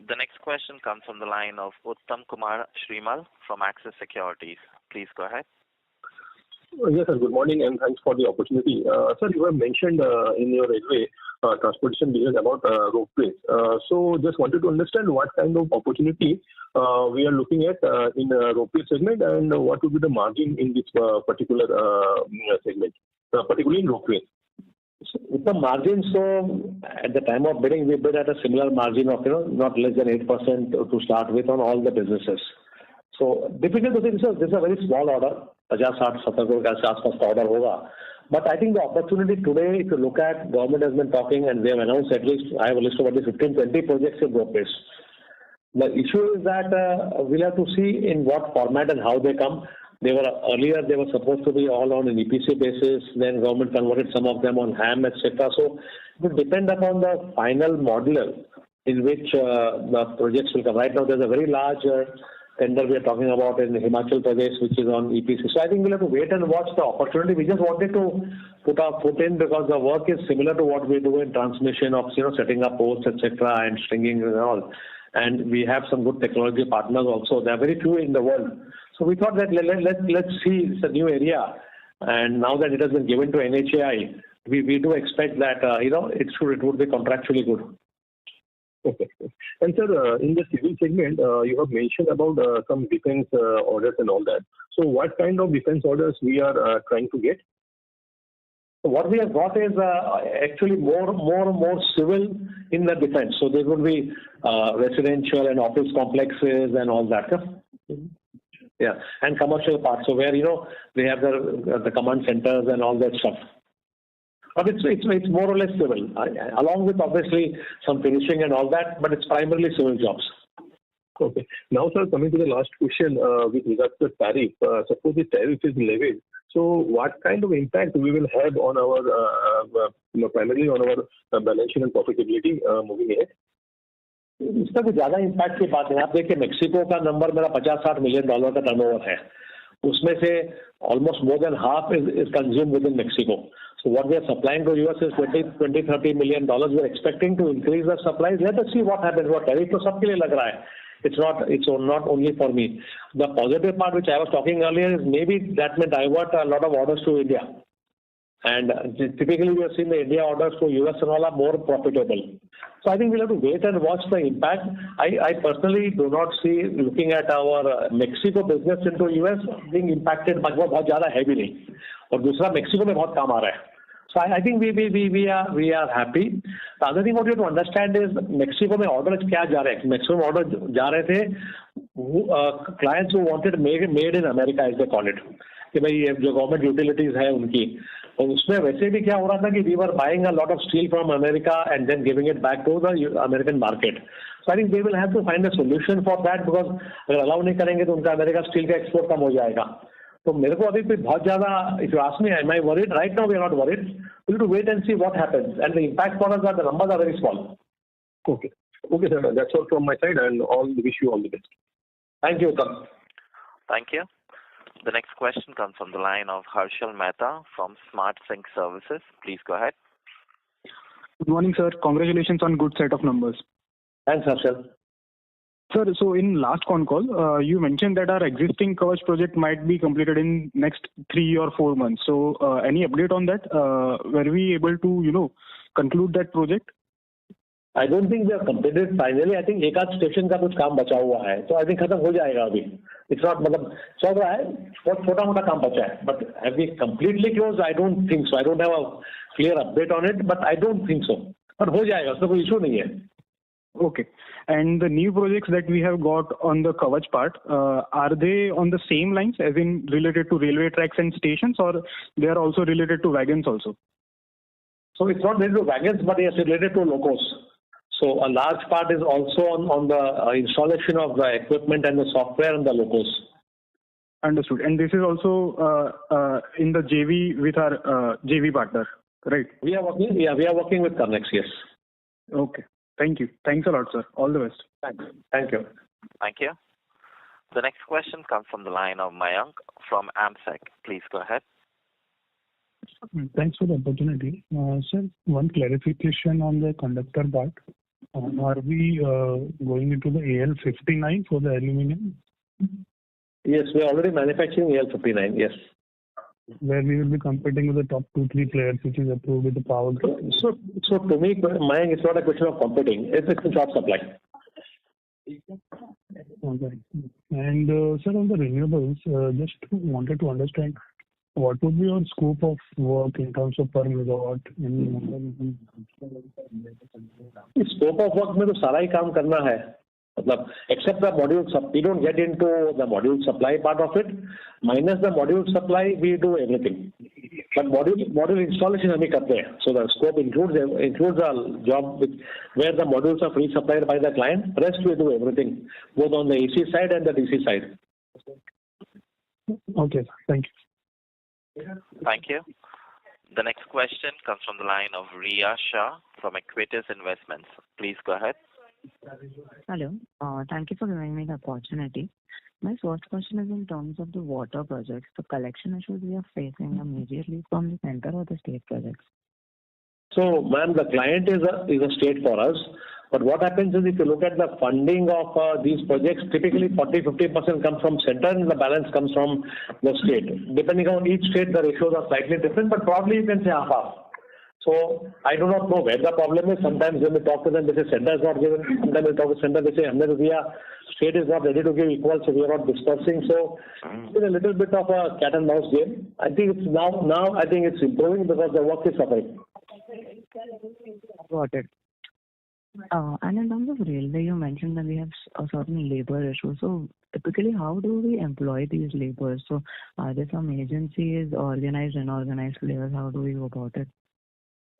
The next question comes from the line of Uttam Kumar Shrimal from Axis Securities. Please go ahead. Yes, sir. Good morning and thanks for the opportunity. Sir, you have mentioned in your railway transportation business about ropeways. So just wanted to understand what kind of opportunity we are looking at in the ropeway segment and what would be the margin in this particular segment, particularly in ropeway. So with the margin, so at the time of bidding, we bid at a similar margin of not less than 8% to start with on all the businesses. So difficult to say. This is a very small order. 50-60-70 crore के आसपास का order होगा. But I think the opportunity today, if you look at, government has been talking and they have announced at least, I have a list of at least 15-20 projects in ropeways. The issue is that we'll have to see in what format and how they come. Earlier they were supposed to be all on an EPC basis, then government converted some of them on HAM, etc. So it will depend upon the final model in which the projects will come. Right now there's a very large tender we are talking about in Himachal Pradesh, which is on EPC. So I think we'll have to wait and watch the opportunity. We just wanted to put our foot in because the work is similar to what we do in transmission of setting up posts, etc., and stringing and all. And we have some good technology partners also. There are very few in the world. So we thought that let's see, it's a new area. And now that it has been given to NHAI, we do expect that it would be contractually good. Okay. And sir, in the civil segment, you have mentioned about some defense orders and all that. So what kind of defense orders we are trying to get? So what we have got is actually more civil in the defense. So there will be residential and office complexes and all that. Yeah, and commercial parts. So where they have the command centers and all that stuff. But it's more or less civil, along with obviously some finishing and all that. But it's primarily civil jobs. Okay. Now, sir, coming to the last question with regards to the tariff. Suppose the tariff is levied. So what kind of impact we will have on our primarily on our balance sheet and profitability moving ahead? इसका कुछ ज़्यादा impact की बात है. आप देखिए Mexico का number मेरा $50-60 million का टर्नओवर है. उसमें से almost more than half is consumed within Mexico. So what we are supplying to US is $20-30 million. We are expecting to increase the supplies. Let us see what happens. What tariff तो सबके लिए लग रहा है. It's not only for me. The positive part which I was talking earlier is maybe that may divert a lot of orders to India. And typically we have seen the India orders to US and all are more profitable. So I think we'll have to wait and watch the impact. I personally do not see looking at our Mexico business into US being impacted बहुत ज़्यादा heavily. और दूसरा Mexico में बहुत काम आ रहा है. So I think we are happy. The other thing what you have to understand is Mexico में order क्या जा रहे हैं? Maximum order जा रहे थे clients who wanted made in America as they call it. कि भाई ये जो गवर्नमेंट यूटिलिटीज है उनकी, और उसमें वैसे भी क्या हो रहा था कि we were buying a lot of steel from America and then giving it back to the American market. So I think they will have to find a solution for that, because अगर allow नहीं करेंगे तो उनका America steel का export कम हो जाएगा. तो मेरे को अभी कोई बहुत ज्यादा, if you ask me am I worried, right now we are not worried. We to wait and see what happens and the impact for us are the numbers are very small. Okay, sir. That's all from my side, and wish you all the best. Thank you, sir. Thank you. The next question comes from the line of Harshal Mehta from Smart Sync Services. Please go ahead. Good morning, sir. Congratulations on good set of numbers. Thanks, Harshal. Sir, so in last con call, you mentioned that our existing Kavach project might be completed in next 3 or 4 months. So, any update on that? Were we able to, conclude that project? I don't think we are completed finally. I think एक आध station का कुछ काम बचा हुआ है, तो I think खत्म हो जाएगा अभी. इट्स नॉट, मतलब चल रहा है, बहुत छोटा मोटा काम बचा है, but have we completely close? I don't think so. I don't have a clear update on it, but I don't think so. पर हो जाएगा, उसमें कोई इशू नहीं है. Okay. And the new projects that we have got on the Kavach part, are they on the same lines as in related to railway tracks and stations, or they are also related to wagons also? So it's not related to wagons, but yes, related to locos. So a large part is also on the installation of the equipment and the software and the locos. Understood. And this is also in the JV with our JV partner, right? We are working with Connex, yes. Okay. Thank you. Thanks a lot, sir. All the best. Thanks. Thank you. Thank you. The next question comes from the line of Mayank from AMSEC. Please go ahead. Thanks for the opportunity. Sir, one clarification on the conductor part. Are we going into the AL59 for the aluminum? Yes, we are already manufacturing AL59, yes. Where we will be competing with the top 2-3 players, which is approved with the power grid. So to me, Mayank, it's not a question of competing. It's a short supply. Okay. And sir, on the renewables, just wanted to understand what would be your scope of work in terms of per megawatt? Scope of work में तो सारा ही काम करना है, मतलब except the module we don't get into the module supply part of it. Minus the module supply, we do everything. But module installation हम ही करते हैं. So the scope includes a job where the modules are pre-supplied by the client. Rest we do everything, both on the AC side and the DC side. Okay, thank you. Thank you. The next question comes from the line of Riya Shah from Equitas Investments. Please go ahead. Hello. Thank you for giving me the opportunity. My first question is in terms of the water projects. The collection issues we are facing are majorly from the center or the state projects? So, ma'am, the client is a state for us. But what happens is if you look at the funding of these projects, typically 40-50% comes from center and the balance comes from the state. Depending on each state, the ratios are slightly different, but probably you can say half-half. So I do not know where the problem is. Sometimes when we talk to them, they say center is not given. Sometimes we talk to center, they say state is not ready to give equal, so we are not dispersing. So it's a little bit of a cat and mouse game. I think it's now I think it's improving because the work is suffering. Got it. And in terms of railway, you mentioned that we have a certain labor issue. So typically, how do we employ these laborers? So are there some agencies, organized and unorganized players? How do we go about it?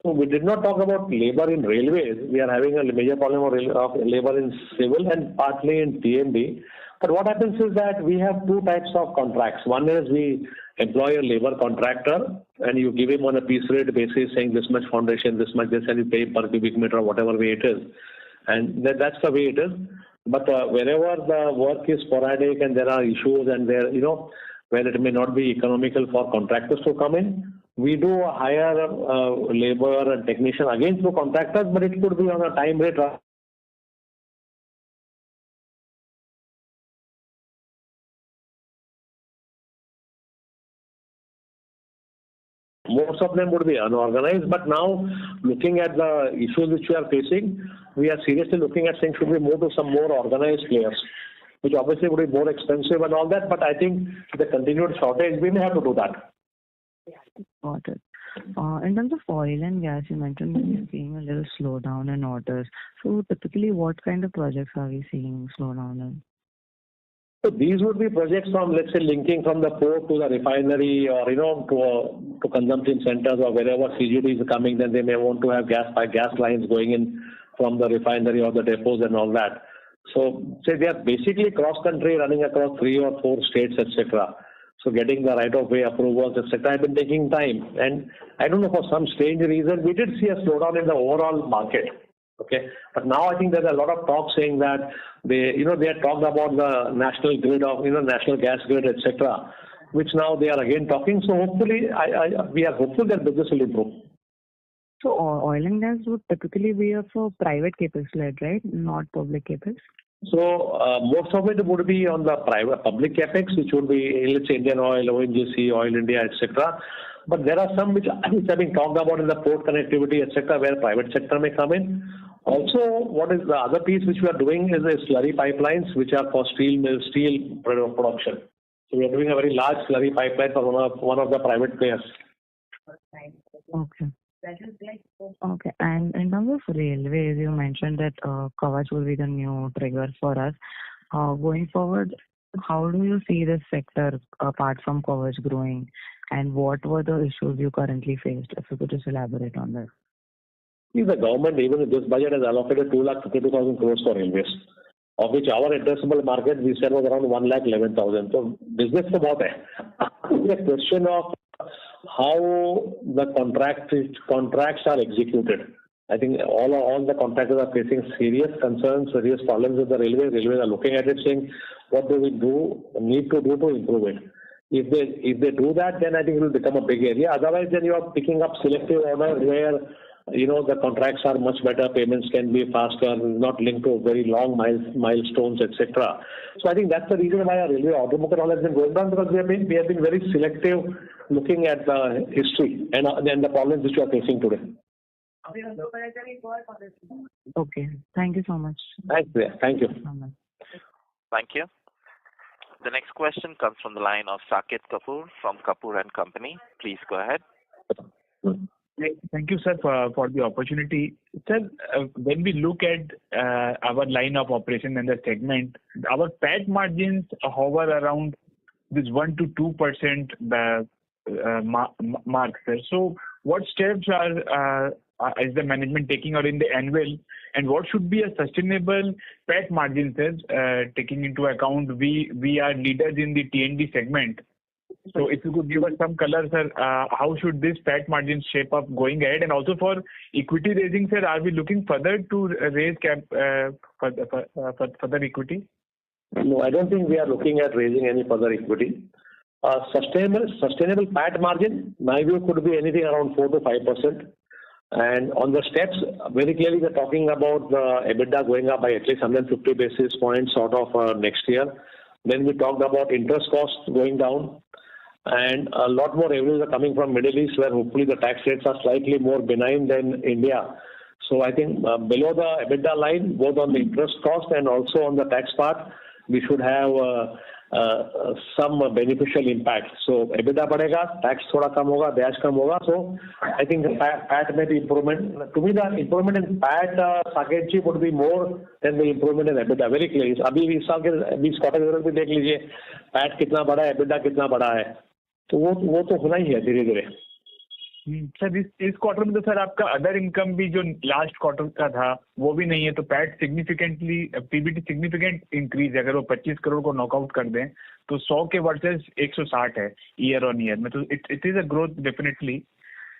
So we did not talk about labor in railways. We are having a major problem of labor in civil and partly in T&D. But what happens is that we have two types of contracts. One is we employ a labor contractor and you give him on a piece rate basis saying this much foundation, this much this, and you pay per cubic meter or whatever way it is. And that's the way it is. But wherever the work is sporadic and there are issues and there, where it may not be economical for contractors to come in, we do hire labor and technician again through contractors, but it could be on a time rate. Most of them would be unorganized, but now looking at the issues which we are facing, we are seriously looking at saying should we move to some more organized players, which obviously would be more expensive and all that, but I think with the continued shortage, we may have to do that. Got it. In terms of oil and gas, you mentioned that you're seeing a little slowdown in orders. So typically, what kind of projects are we seeing slowdown in? So these would be projects from, let's say, linking from the port to the refinery or, to consumption centers or wherever CGD is coming, then they may want to have gas lines going in from the refinery or the depots and all that. So say they are basically cross-country running across 3 or 4 states, etc. So getting the right-of-way approvals, etc. have been taking time. And I don't know, for some strange reason, we did see a slowdown in the overall market. Okay, but now I think there's a lot of talk saying that they had talked about the national grid of, national gas grid, etc., which now they are again talking. So hopefully, we are hopeful that business will improve. So oil and gas would typically be for private capex led, right? Not public capex. So most of it would be on the public capex, which would be, let's say, Indian Oil, ONGC, Oil India, etc. But there are some which have been talked about in the port connectivity, etc., where private sector may come in. Also, what is the other piece which we are doing is the slurry pipelines, which are for steel production. So we are doing a very large slurry pipeline for one of the private players. Okay. Okay. And in terms of railways, you mentioned that Kavach will be the new trigger for us. Going forward, how do you see this sector apart from Kavach growing, and what were the issues you currently faced? If you could just elaborate on that. The government, even in this budget, has allocated 2,52,000 crores for railways, of which our addressable market, we said, was around 1,11,000. So business is about it. It's a question of how the contracts are executed. I think all the contractors are facing serious concerns, serious problems with the railways. Railways are looking at it saying, what do we need to do to improve it? If they do that, then I think it will become a big area. Otherwise, then you are picking up selective orders where the contracts are much better, payments can be faster, not linked to very long milestones, etc. So I think that's the reason why our railway order book has been going down, because we have been very selective looking at the history and the problems which we are facing today. Okay. Thank you so much. Thank you. Thank you. The next question comes from the line of Saket Kapoor from Kapoor and Company. Please go ahead. Thank you, sir, for the opportunity. Sir, when we look at our line of operation and the segment, our PAT margins hover around this 1 to 2% mark, sir. So what steps is the management taking out in the annual, and what should be a sustainable PAT margin, sir, taking into account we are leaders in the T&D segment? So if you could give us some color, sir, how should this PAT margin shape up going ahead? And also for equity raising, sir, are we looking further to raise further equity? No, I don't think we are looking at raising any further equity. Sustainable PAT margin, my view, could be anything around 4 to 5%. And on the steps, very clearly we're talking about the EBITDA going up by at least 150 basis points sort of next year. Then we talked about interest costs going down. And a lot more revenues are coming from Middle East, where hopefully the tax rates are slightly more benign than India. So I think below the EBITDA line, both on the interest cost and also on the tax part, we should have some beneficial impact. So EBITDA badega, tax thoda kam hoga, dash kam hoga. So I think the PAT may be improvement. To me, the improvement in PAT, Saket ji, would be more than the improvement in EBITDA. Very clear. अभी इस साल के 20 quarter result भी देख लीजिए, PAT कितना बड़ा है, EBITDA कितना बड़ा है. तो वो तो होना ही है धीरे धीरे. सर इस क्वार्टर में तो सर आपका अदर इनकम भी जो लास्ट क्वार्टर का था वो भी नहीं है, तो PAT significantly PBT significant increase है. अगर वो 25 करोड़ को नॉकआउट कर दें तो 100 के वर्सेस 160 है ईयर ऑन ईयर में, तो it is a growth definitely.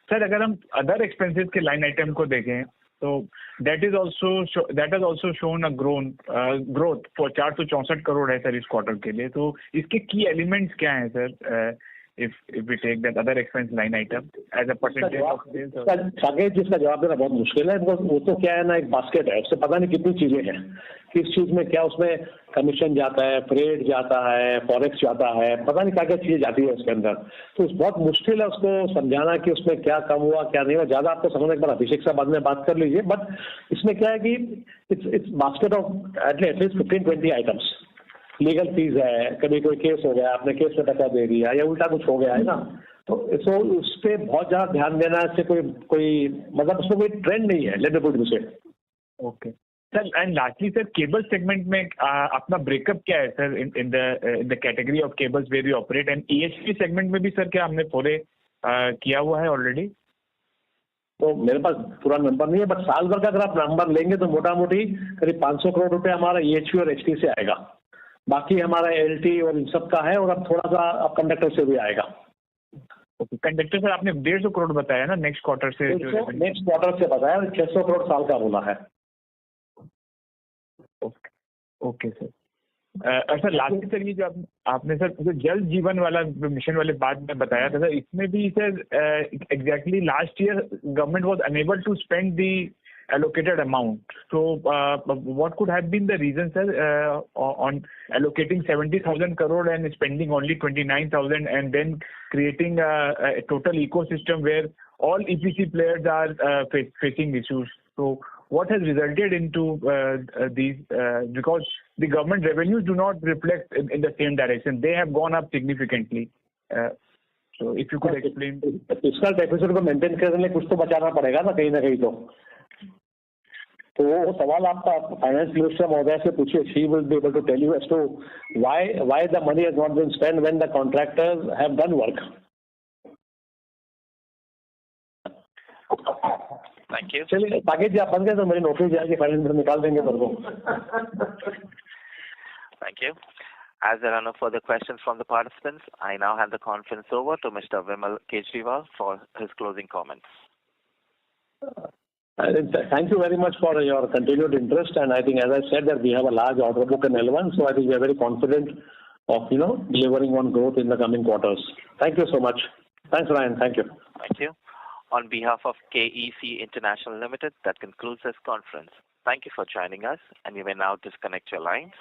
Sir अगर हम अदर एक्सपेंसेस के लाइन आइटम को देखें तो that has also shown a growth for 464 crore है सर इस क्वार्टर के लिए. तो इसके की एलिमेंट्स क्या हैं sir, if we take that other expense line item as a percentage of sales? Saket, जिसका जवाब देना बहुत मुश्किल है, वो तो क्या है ना, एक बास्केट है, उससे पता नहीं कितनी चीजें हैं, किस चीज में क्या, उसमें कमीशन जाता है, फ्रेट जाता है, फॉरेक्स जाता है, पता नहीं क्या क्या चीजें जाती है उसके अंदर. तो बहुत मुश्किल है उसको समझाना कि उसमें क्या कम हुआ क्या नहीं हुआ. ज्यादा आपको समझने के बाद अभिषेक से बाद में बात कर लीजिए. बट इसमें क्या है कि it's basket of at least 15-20 items. Legal fees है, कभी कोई केस हो गया, आपने केस में पैसा दे दिया या उल्टा कुछ हो गया है ना, तो उस पे बहुत ज़्यादा ध्यान देना से कोई मतलब उसमें कोई ट्रेंड नहीं है, let me put this way. Okay sir. And lastly sir, cable segment में अपना ब्रेकअप क्या है sir in the category of cables where we operate, and EHV segment में भी सर क्या हमने पूरे किया हुआ है ऑलरेडी? तो मेरे पास पूरा नंबर नहीं है, बट साल भर का अगर आप नंबर लेंगे तो मोटा मोटी करीब 500 करोड़ रुपए हमारा EHV और HT से आएगा. बाकी हमारा LT और इन सब का है, और अब थोड़ा सा अब कंडक्टर से भी आएगा. ओके. कंडक्टर सर आपने 150 करोड़ बताया ना नेक्स्ट क्वार्टर से? नेक्स्ट क्वार्टर से बताया, 600 करोड़ साल का बोला है. Okay sir. Sir last sir ये जो आपने सर जो जल जीवन वाला मिशन वाले बात में बताया था सर, इसमें भी sir exactly last year government was unable to spend the allocated amount. So what could have been the reason sir on allocating 70,000 crore and spending only 29,000 and then creating a total ecosystem where all EPC players are facing issues? So what has resulted into these because the government revenues do not reflect in the same direction. They have gone up significantly. So if you could explain. Fiscal deficit को maintain करने के लिए कुछ तो बचाना पड़ेगा ना कहीं तो वो सवाल आपका फाइनेंस मिनिस्टर महोदय से पूछिए. She will be able to tell you as to why the money has not been spent when the contractors have done work. Thank you. चलिए साकेत जी, आप बन गए तो मेरी नौकरी जाएगी, फाइनेंस मिनिस्टर निकाल देंगे मेरे को. Thank you. As there are no further questions from the participants, I now hand the conference over to Mr. Vimal Kejriwal for his closing comments. Thank you very much for your continued interest, and I think, as I said, that we have a large order book in L1, so I think we are very confident of delivering on growth in the coming quarters. Thank you so much. Thanks, Ryan. Thank you. Thank you. On behalf of KEC International Limited, that concludes this conference. Thank you for joining us, and you may now disconnect your lines.